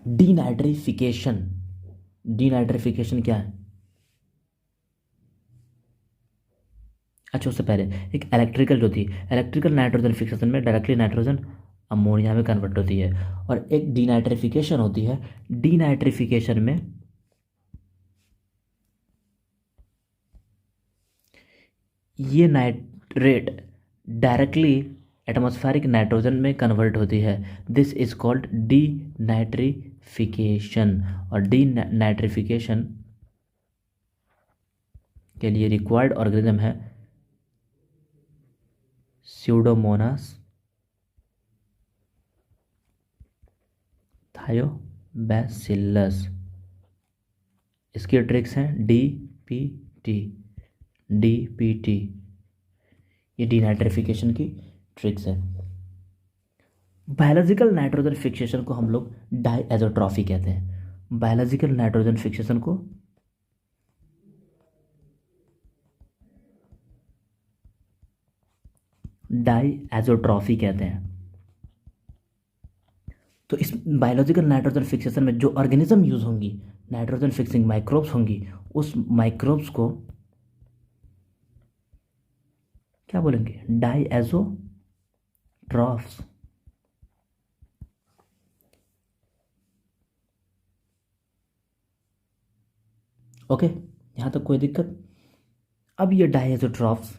A: डीनाइट्रिफिकेशन। डीनाइट्रिफिकेशन क्या है, अच्छा उससे पहले एक इलेक्ट्रिकल जो थी, इलेक्ट्रिकल नाइट्रोजन फिक्सेशन में डायरेक्टली नाइट्रोजन अमोनिया में कन्वर्ट होती है, और एक डीनाइट्रिफिकेशन होती है। डीनाइट्रिफिकेशन में ये नाइट्रेट डायरेक्टली एटमॉस्फेरिक नाइट्रोजन में कन्वर्ट होती है, दिस इज कॉल्ड डीनाइट्रिफिकेशन। और डीनाइट्रिफिकेशन के लिए रिक्वायर्ड ऑर्गेनिज्म है स्यूडोमोनास थायोबैसिलस। इसके ट्रिक्स हैं डीपीटी, डीपीटी, ये डीनाइट्रिफिकेशन की ट्रिक्स है। बायोलॉजिकल नाइट्रोजन फिक्सेशन को हम लोग डाईएज़ोट्रॉफी कहते हैं। बायोलॉजिकल नाइट्रोजन फिक्सेशन को डाईएज़ोट्रॉफी कहते हैं। तो इस बायोलॉजिकल नाइट्रोजन फिक्सेशन में जो ऑर्गेनिज्म यूज होंगी, नाइट्रोजन फिक्सिंग माइक्रोब्स होंगी, उस माइक्रोब्स को क्या बोलेंगे, डाईएज़ोट्रॉफ्स। ओके, यहाँ तक कोई दिक्कत। अब ये डाईएज़ोट्रॉफ्स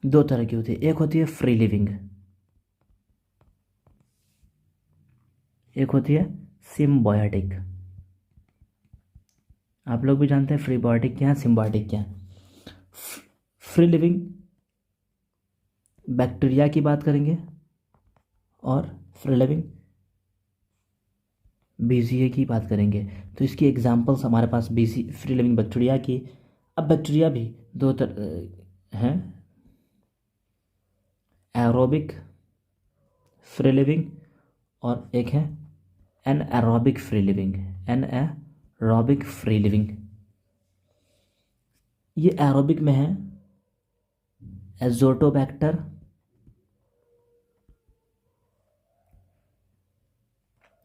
A: दो तरह की होती है, एक होती है फ्री लिविंग, एक होती है सिम्बायोटिक। आप लोग भी जानते हैं प्रीबायोटिक क्या है, सिम्बायोटिक क्या है। फ्री लिविंग बैक्टीरिया की बात करेंगे और फ्री लिविंग बीसीए की बात करेंगे। तो इसकी एग्जांपल्स हमारे पास बीसी फ्री लिविंग बैक्टीरिया की। अब बैक्टीरिया भी दो हैं, एरोबिक फ्री लिविंग और एक है anaerobic free living. Anaerobic free living ये एरोबिक में है एजोटोबैक्टर,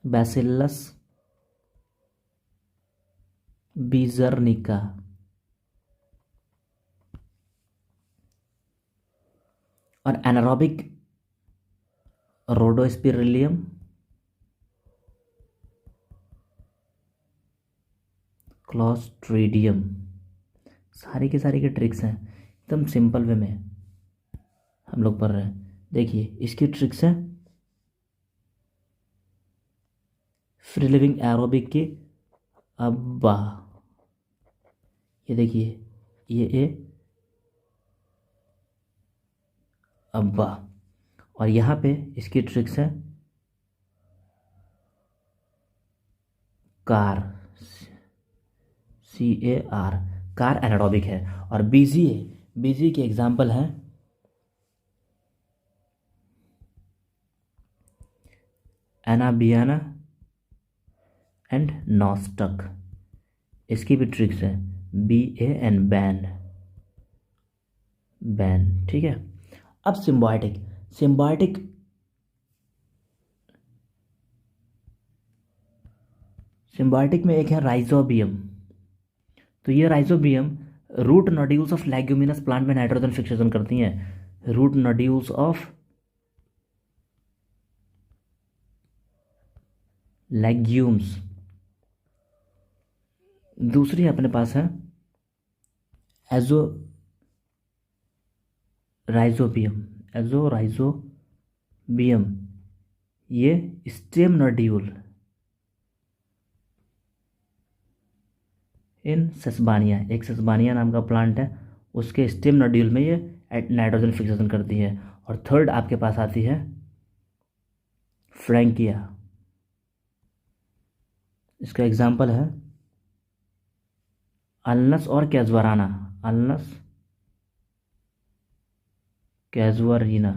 A: बैसिलस बीजर्निका, और एनारोबिक रोडोस्पिरिलियम, क्लॉस्ट्रीडियम। सारी के ट्रिक्स हैं, एकदम सिंपल वे में हम लोग पढ़ रहे हैं। देखिए इसकी ट्रिक्स है फ्री लिविंग एरोबिक की। अब्बा ये देखिए ये ए अब्बा, और यहाँ पे इसकी ट्रिक्स है कार, CAR, कार एनारोबिक है। और बीजी के एग्जाम्पल हैं एनाबियाना एंड नॉस्टक। इसकी भी ट्रिक्स है BAN, बैन। ठीक है। अब सिम्बायोटिक में एक है राइजोबियम। तो ये rhizobium root nodules of leguminous plant में नाइट्रोजन फिक्सेशन करती हैं। Root nodules of legumes. दूसरी अपने पास है एजोराइजोबियम। ये स्टेम नोड्यूल इन सेस्बानिया, एक सेस्बानिया नाम का प्लांट है, उसके स्टेम नोड्यूल में ये नाइट्रोजन फिक्सेशन करती है। और थर्ड आपके पास आती है फ्रैंकिया। इसका एग्जाम्पल है अल्नस और कैजुअराना, अल्नस कैजुअरिना।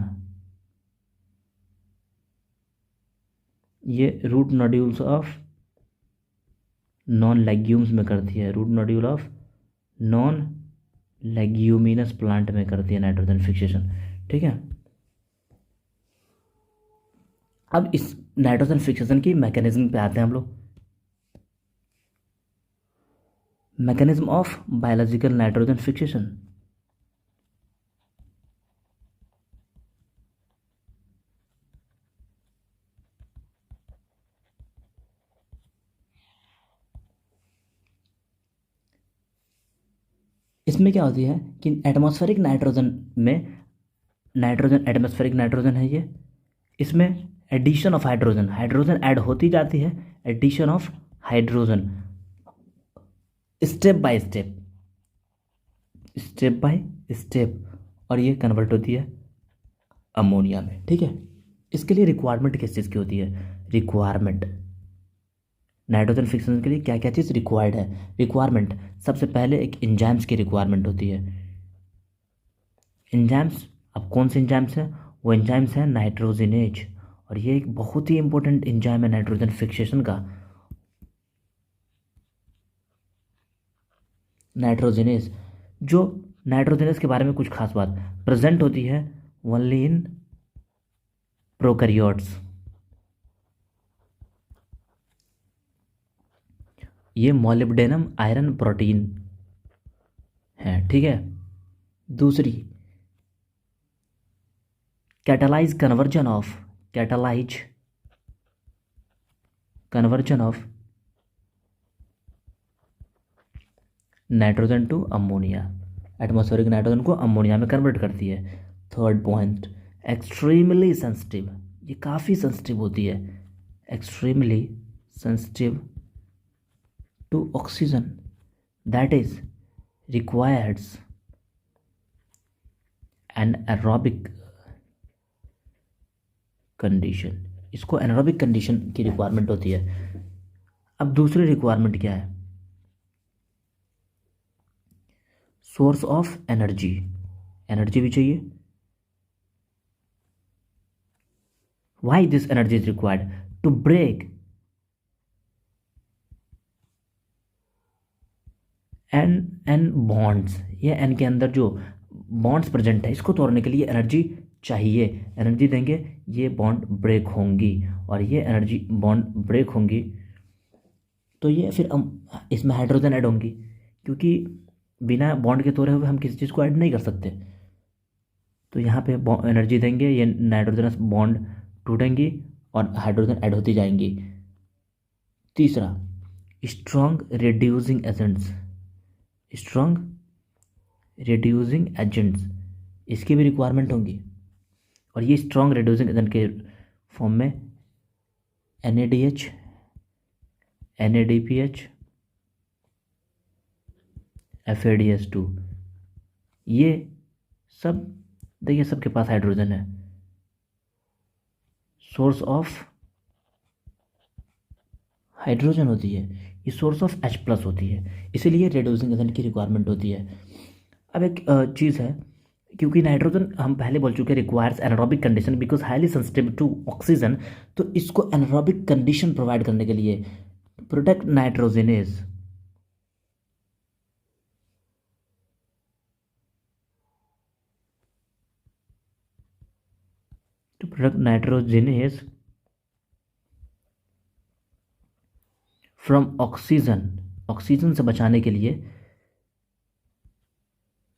A: ये root nodules of non legumes में करती है, root nodule of non leguminous plant में करती है नाइट्रोजन फिक्सेशन। ठीक है। अब इस नाइट्रोजन फिक्सेशन की मैकेनिज्म पे आते हैं हम लोग। Mechanism of biological nitrogen fixation. इसमें क्या होती है कि एटमॉस्फेरिक नाइट्रोजन में, नाइट्रोजन एटमॉस्फेरिक नाइट्रोजन है ये, इसमें एडिशन ऑफ हाइड्रोजन ऐड होती जाती है, addition of hydrogen step by step, और ये कन्वर्ट होती है अमोनिया में। ठीक है। इसके लिए रिक्वायरमेंट किस चीज़ की होती है? रिक्वायरमेंट नाइट्रोजन फिक्सेशन के लिए क्या क्या चीज़ रिक्वायर्ड है? रिक्वायरमेंट सबसे पहले एक एंजाइम्स की रिक्वायरमेंट होती है। एंजाइम्स, अब कौन से एंजाइम्स हैं? वो एंजाइम्स हैं नाइट्रोजिनेज, और ये एक बहुत ही इंपॉर्टेंट एंजाइम है नाइट्रोजन फिक्सेशन का। नाइट्रोजिनेज, जो नाइट्रोजिनेज के बारे में कुछ खास बात प्रेजेंट होती है ओनली इन प्रोकैरियोट्स। ये मॉलिब्डेनम आयरन प्रोटीन है। ठीक है। दूसरी catalyse conversion of nitrogen to ammonia, atmospheric nitrogen को अमोनिया में कन्वर्ट करती है। थर्ड पॉइंट एक्सट्रीमली सेंसिटिव, ये काफ़ी सेंसिटिव होती है, extremely sensitive to oxygen. That is requires an aerobic condition. इसको एनारोबिक कंडीशन की रिक्वायरमेंट होती है। अब दूसरी रिक्वायरमेंट क्या है? सोर्स ऑफ एनर्जी, एनर्जी भी चाहिए। Why this energy is required? To break N N bonds, ये एन के अंदर जो बॉन्ड्स प्रेजेंट है इसको तोड़ने के लिए एनर्जी चाहिए। एनर्जी देंगे ये बॉन्ड ब्रेक होंगी, और ये एनर्जी बॉन्ड ब्रेक होंगी तो ये फिर हम इसमें हाइड्रोजन ऐड होंगी, क्योंकि बिना बॉन्ड के तोड़े हुए हम किसी चीज़ को ऐड नहीं कर सकते। तो यहाँ पे एनर्जी देंगे, ये नाइट्रोजनस बॉन्ड टूटेंगी और हाइड्रोजन ऐड होती जाएंगी। तीसरा, strong reducing agents, strong reducing agents, इसकी भी रिक्वायरमेंट होंगी। और ये स्ट्रॉन्ग रिड्यूसिंग एजेंट के फॉर्म में NADH, NADPH, FADS2, ये सब देखिए सबके पास हाइड्रोजन है। सोर्स ऑफ हाइड्रोजन होती है, ये सोर्स ऑफ H+ होती है, इसीलिए रिड्यूसिंग एजेंट की रिक्वायरमेंट होती है। अब एक चीज़ है, क्योंकि नाइट्रोजन हम पहले बोल चुके requires anaerobic condition because highly sensitive to oxygen, तो इसको एनारोबिक कंडीशन प्रोवाइड करने के लिए product nitrogenase, to product nitrogenase from oxygen, oxygen से बचाने के लिए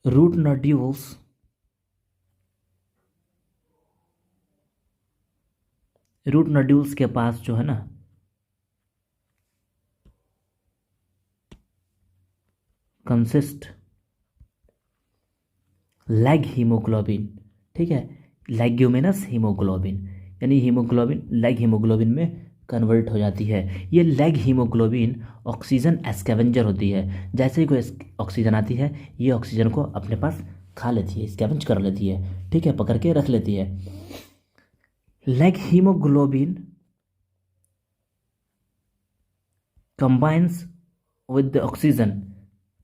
A: रूट नोड्यूल्स, रूट नोड्यूल्स के पास जो है ना कंसिस्ट लैग हीमोग्लोबिन, ठीक है, लेग्यूमिनस हीमोग्लोबिन, यानी हीमोग्लोबिन लैग हीमोग्लोबिन में कन्वर्ट हो जाती है। ये लैग हीमोग्लोबिन ऑक्सीजन एस्कैवेंजर होती है। जैसे ही कोई ऑक्सीजन आती है ये ऑक्सीजन को अपने पास खा लेती है, स्कैवेंज कर लेती है, ठीक है, पकड़ के रख लेती है। Lag haemoglobin combines with oxygen,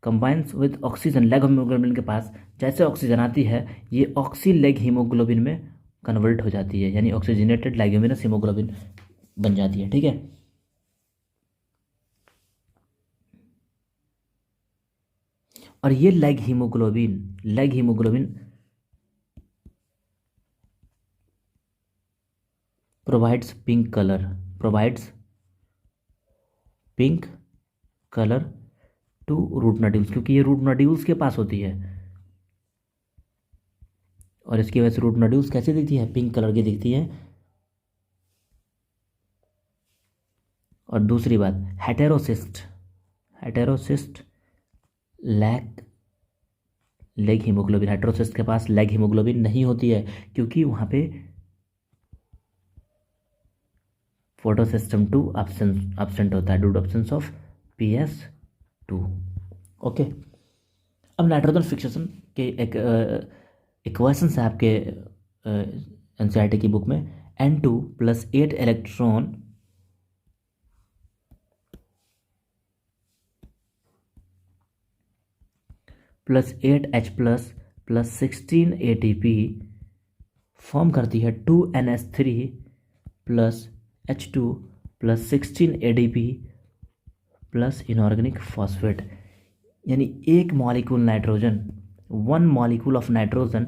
A: combines with oxygen, lag haemoglobin के पास जैसे ऑक्सीजन आती है ये ऑक्सी लैग हीमोग्लोबिन में कन्वर्ट हो जाती है, यानी ऑक्सीजनेटेड लैग्यूमिनस हीमोग्लोबिन बन जाती है, ठीक है। और ये leg haemoglobin provides pink colour to root nodules, क्योंकि ये रूट नोड्यूल्स के पास होती है और इसकी वजह से रूट नोड्यूल्स कैसे दिखती है, पिंक कलर की दिखती है। और दूसरी बात, हेटेरोसिस्ट लैग हीमोग्लोबिन, हेटेरोसिस्ट के पास लैग हीमोग्लोबिन नहीं होती है, क्योंकि वहाँ पे फोटोसिस्टम 2 एब्सेंट होता है due to absence of PS2। Okay, अब नाइट्रोजन फिक्सेशन के एक इक्वेशन है आपके NCERT की बुक में, N2 + 8 electron + 8H+ + 16 ATP form करती है 2NH3 + H2 + 16 ADP + inorganic phosphate, यानी एक molecule nitrogen, 1 molecule of nitrogen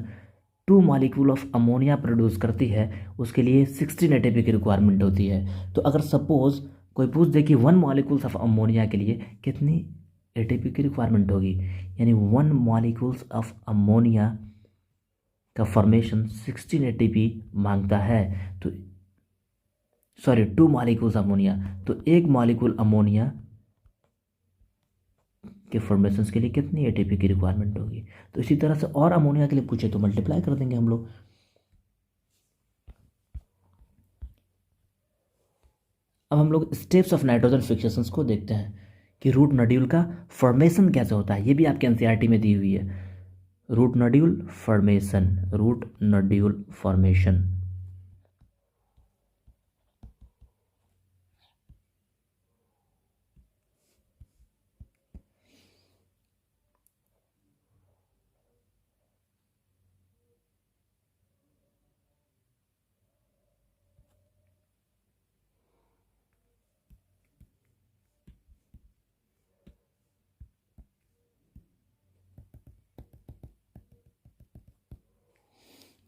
A: 2 molecule of ammonia produce करती है। उसके लिए 16 ATP की रिक्वायरमेंट होती है। तो अगर सपोज कोई पूछ दे कि 1 मॉलिक्यूल्स ऑफ अमोनिया के लिए कितनी ATP की रिक्वायरमेंट होगी, यानी 1 मॉलिक्यूल्स ऑफ अमोनिया का फॉर्मेशन 16 ATP मांगता है। तो सॉरी 2 मॉलिक्यूल्स अमोनिया, तो एक मॉलिक्यूल अमोनिया के फॉर्मेशंस के लिए कितनी ATP की रिक्वायरमेंट होगी। तो इसी तरह से और अमोनिया के लिए पूछे तो मल्टीप्लाई कर देंगे हम लोग। अब हम लोग स्टेप्स ऑफ नाइट्रोजन फिक्सेशंस को देखते हैं कि रूट नोड्यूल का फॉर्मेशन कैसे होता है, ये भी आपके एनसीईआरटी में दी हुई है। Root nodule formation, root nodule formation.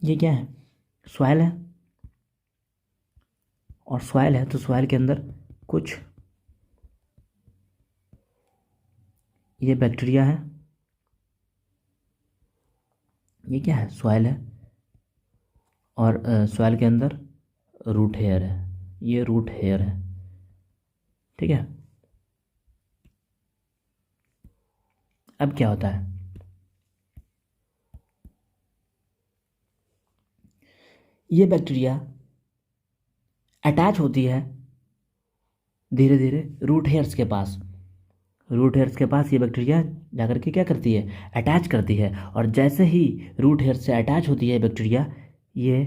A: ये क्या है, सॉइल है, और सॉइल है तो सॉइल के अंदर कुछ ये बैक्टीरिया है, ये क्या है, सॉइल है, और सॉइल के अंदर रूट हेयर है, ये रूट हेयर है। ठीक है, अब क्या होता है, ये बैक्टीरिया अटैच होती है धीरे धीरे रूट हेयर्स के पास। रूट हेयर्स के पास ये बैक्टीरिया जाकर के क्या करती है, अटैच करती है, और जैसे ही रूट हेयर से अटैच होती है बैक्टीरिया, ये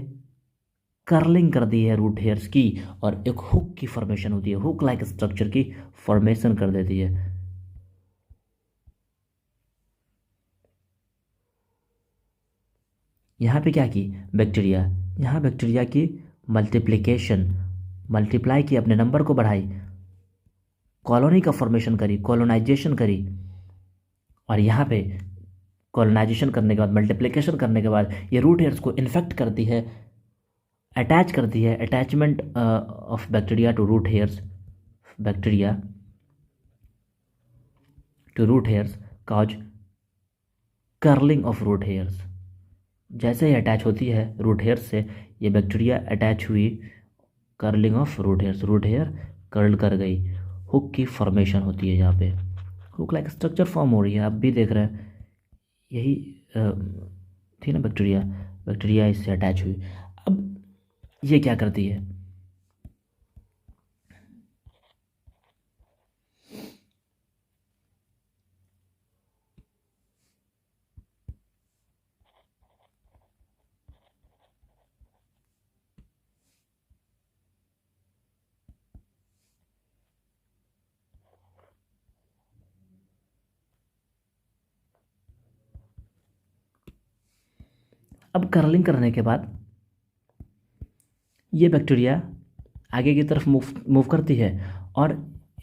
A: कर्लिंग कर दी है रूट हेयर्स की, और एक हुक की फॉर्मेशन होती है, हुक लाइक स्ट्रक्चर की फॉर्मेशन कर देती है। यहाँ पे क्या की बैक्टीरिया, यहाँ बैक्टीरिया की मल्टीप्लिकेशन, मल्टीप्लाई की, अपने नंबर को बढ़ाई, कॉलोनी का फॉर्मेशन करी, कॉलोनाइजेशन करी, और यहाँ पे कॉलोनाइजेशन करने के बाद, मल्टीप्लिकेशन करने के बाद ये रूट हेयर्स को इन्फेक्ट करती है, अटैच करती है, attachment of bacteria to root hairs, bacteria to root hairs cause curling of root hairs. जैसे ही अटैच होती है रूट हेयर्स से, ये बैक्टीरिया अटैच हुई, curling of root hairs, root hair curl कर गई, हुक की फॉर्मेशन होती है, यहाँ पे हुक लाइक स्ट्रक्चर फॉर्म हो रही है, आप भी देख रहे हैं, यही थी ना बैक्टीरिया, बैक्टीरिया इससे अटैच हुई। अब ये क्या करती है, अब कर्लिंग करने के बाद ये बैक्टीरिया आगे की तरफ मूव करती है, और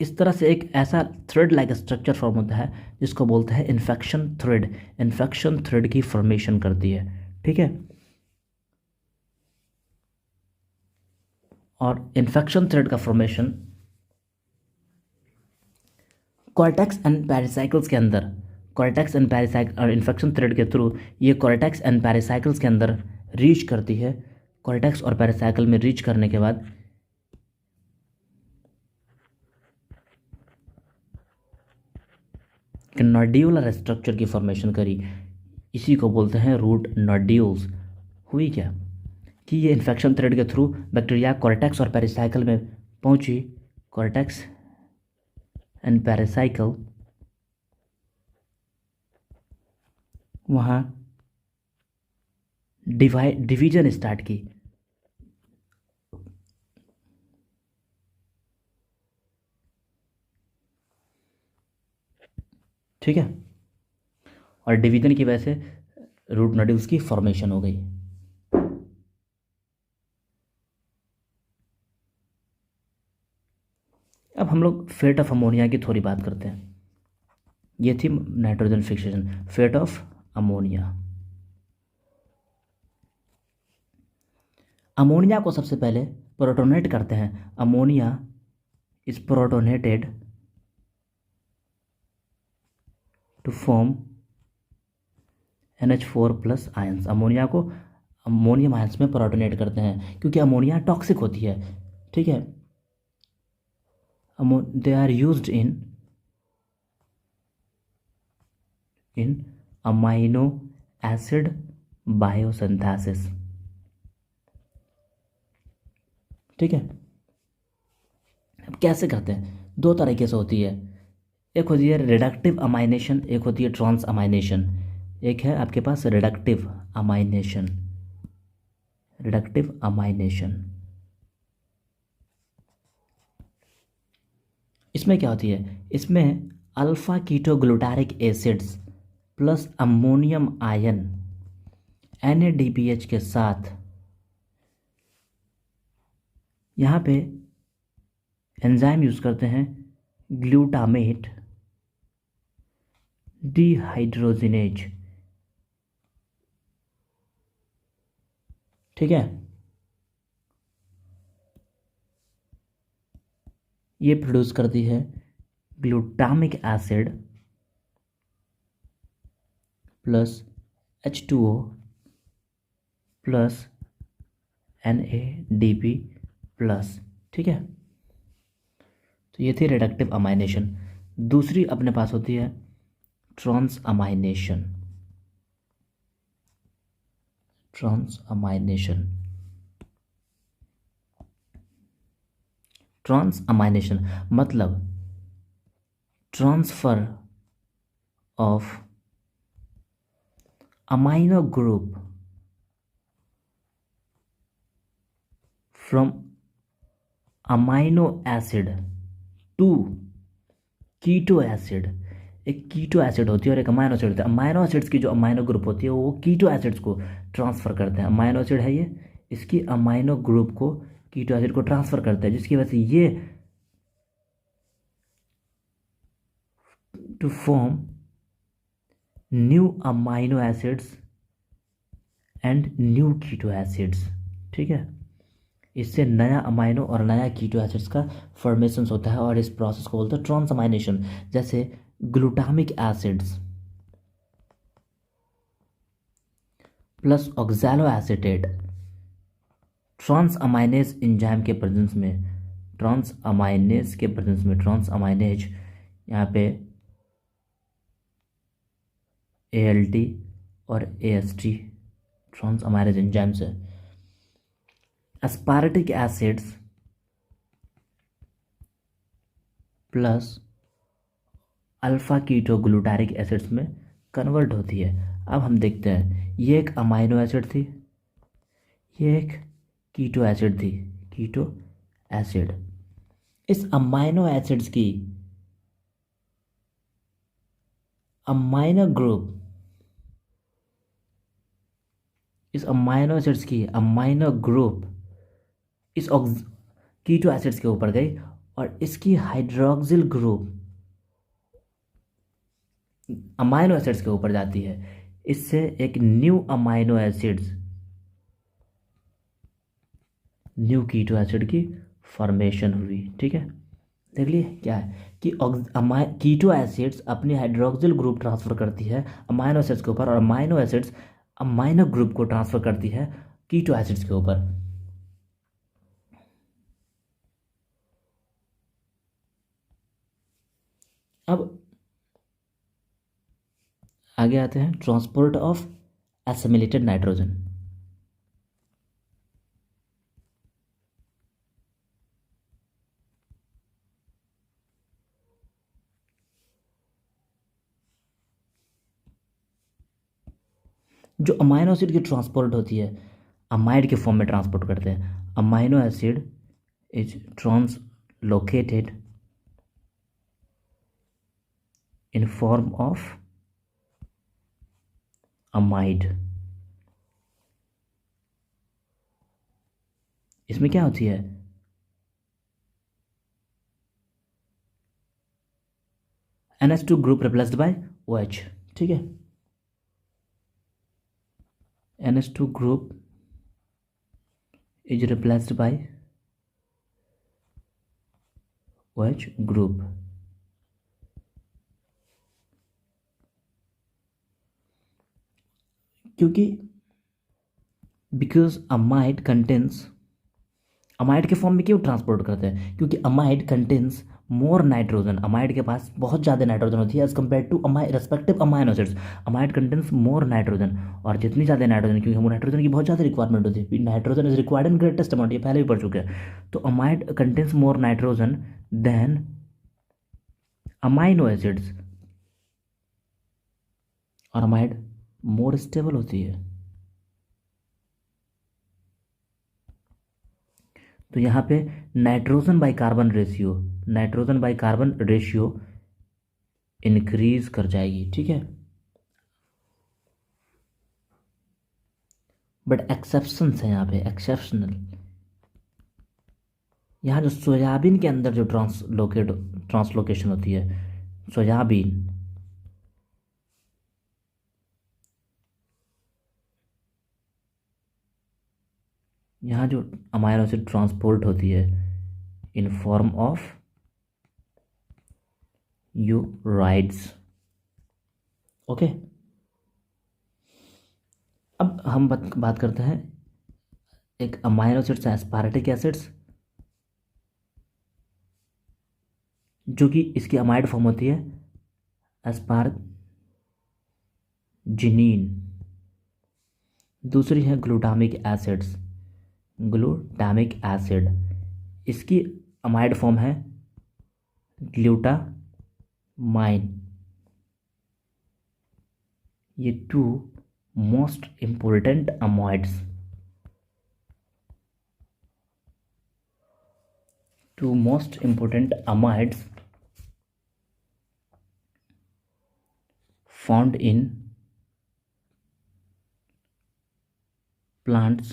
A: इस तरह से एक ऐसा थ्रेड लाइक स्ट्रक्चर फॉर्म होता है जिसको बोलते हैं इन्फेक्शन थ्रेड, इन्फेक्शन थ्रेड की फॉर्मेशन करती है। ठीक है, और इन्फेक्शन थ्रेड का फॉर्मेशन कॉर्टेक्स एंड पेरिसाइकल्स के अंदर, कॉर्टेक्स एंड पेरिसाइकल और इन्फेक्शन थ्रेड के थ्रू ये कॉर्टेक्स एंड पेरिसाइकल्स के अंदर रीच करती है। कॉर्टेक्स और पेरिसाइकल में रीच करने के बाद नोड्यूलर स्ट्रक्चर की फॉर्मेशन करी, इसी को बोलते हैं रूट नोड्यूल्स। हुई क्या कि ये इन्फेक्शन थ्रेड के थ्रू बैक्टीरिया कॉर्टेक्स और पेरिसाइकल में पहुंची, कॉर्टेक्स एंड पेरिसाइकल, वहाँ डिवीजन स्टार्ट की। ठीक है, और डिवीजन की वजह से रूट नोड्यूल्स की फॉर्मेशन हो गई। अब हम लोग फेट ऑफ अमोनिया की थोड़ी बात करते हैं। ये थी nitrogen fixation, fate of ammonia. Ammonia को सबसे पहले प्रोटोनेट करते हैं, ammonia is protonated to form NH4+ ions. Ammonia को अमोनियम आयंस में प्रोटोनेट करते हैं क्योंकि अमोनिया टॉक्सिक होती है। ठीक है, they are used in amino acid biosynthesis. ठीक है, अब कैसे करते हैं, दो तरीके से होती है। एक होती है रिडक्टिव अमाइनेशन, एक होती है ट्रांस अमाइनेशन। एक है आपके पास रिडक्टिव अमाइनेशन, रिडक्टिव अमाइनेशन। इसमें क्या होती है, इसमें alpha ketoglutaric acids plus ammonium ion NaDPH के साथ यहाँ पे एंजाइम यूज़ करते हैं ग्लूटामेट डिहाइड्रोजिनेज। ठीक है, ये प्रोड्यूस करती है glutamic acid plus H2O plus NaDP plus. ठीक है, तो ये थी रिडक्टिव अमाइनेशन। दूसरी अपने पास होती है transamination, transamination. Transamination मतलब transfer of amino group from amino acid to keto acid. एक कीटो एसिड होती है और एक अमाइनो एसिड होता है। अमाइनो एसिड्स की जो अमाइनो ग्रुप होती है वो कीटो एसिड्स को ट्रांसफ़र करते हैं। अमाइनो एसिड है ये, इसकी अमाइनो ग्रुप को कीटो एसिड को ट्रांसफ़र करते हैं, जिसकी वजह से ये to form new amino acids and new keto acids. ठीक है, इससे नया अमाइनो और नया कीटो एसिड्स का फॉर्मेशन होता है और इस प्रोसेस को बोलते हैं ट्रांस अमाइनेशन। जैसे glutamic acids plus oxaloacetate transaminase enzyme के प्रेजेंस में, ट्रांस अमाइनेज के प्रेजेंस में, ट्रांस अमाइनेज यहाँ पे ALT और AST ट्रांस अमाइनेज एंजाइम से aspartic acids plus alpha ketoglutaric acids में कन्वर्ट होती है। अब हम देखते हैं, ये एक अमाइनो एसिड थी, ये एक कीटो एसिड थी, कीटो एसिड। इस अमाइनो एसिड्स की अमाइनो ग्रुप, इस अमाइनो एसिड्स की अमाइनो ग्रुप इस कीटो एसिड्स के ऊपर गई और इसकी हाइड्रोक्सिल ग्रुप अमाइनो एसिड्स के ऊपर जाती है। इससे एक new amino acids, new keto acid की फॉर्मेशन हुई। ठीक है, देख लिए क्या है कि कीटो एसिड्स अपनी हाइड्रोक्सिल ग्रुप ट्रांसफर करती है अमाइनो एसिड्स के ऊपर और अमाइनो एसिड्स अमाइनो ग्रुप को ट्रांसफर करती है कीटो एसिड्स के ऊपर। अब आगे आते हैं ट्रांसपोर्ट ऑफ एसिमिलेटेड नाइट्रोजन। जो अमाइनो एसिड की ट्रांसपोर्ट होती है, अमाइड के फॉर्म में ट्रांसपोर्ट करते हैं। Amino acid is translocated in form of amide. इसमें क्या होती है, NH2 group replaced by OH। ठीक है, NH2 group is replaced by OH group। क्योंकि बिकॉज अमाइड कंटेंस, अमाइड के फॉर्म में क्यों ट्रांसपोर्ट करते हैं, क्योंकि amide contains more nitrogen. Amide के पास बहुत ज़्यादा नाइट्रोजन होती है as compare to respective amino acids. Amide contains more nitrogen, और जितनी ज़्यादा नाइट्रोजन, क्योंकि हमको नाइट्रोजन की बहुत ज़्यादा रिक्वायरमेंट होती है, nitrogen is required in greatest amount, ये पहले भी पढ़ चुके हैं। तो amide contains more nitrogen than amino acids और अमाइड मोर स्टेबल होती है। तो यहाँ पे nitrogen by carbon ratio increase कर जाएगी, ठीक है। बट एक्सेप्शंस है यहाँ पे, एक्सेप्शनल। यहाँ जो सोयाबीन के अंदर जो ट्रांसलोकेशन होती है, सोयाबीन, यहाँ जो अमाइनो एसिड ट्रांसपोर्ट होती है इन फॉर्म ऑफ यूराइड्स। ओके, अब हम बात करते हैं एक अमाइनो एसिड्स एस्पार्टिक एसिड्स, जो कि इसकी अमाइड फॉर्म होती है एस्पारजिनीन। दूसरी है ग्लूटामिक एसिड्स, ग्लूटामिक एसिड, इसकी अमाइड फॉर्म है ग्लूटामाइन। ये two most important amides, found in plants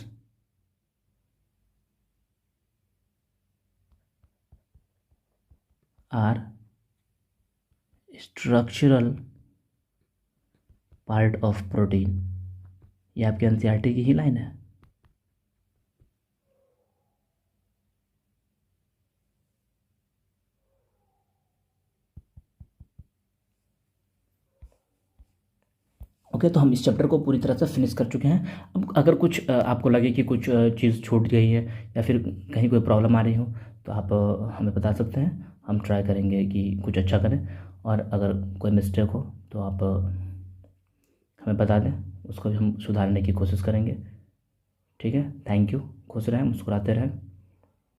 A: are structural part of protein। ये आपके एनसीईआरटी की ही लाइन है। ओके, तो हम इस चैप्टर को पूरी तरह से फिनिश कर चुके हैं। अब अगर कुछ आपको लगे कि कुछ चीज़ छूट गई है या फिर कहीं कोई प्रॉब्लम आ रही हो, तो आप हमें बता सकते हैं। हम ट्राई करेंगे कि कुछ अच्छा करें, और अगर कोई मिस्टेक हो तो आप हमें बता दें, उसको भी हम सुधारने की कोशिश करेंगे। ठीक है, थैंक यू। खुश रहें, मुस्कुराते रहें।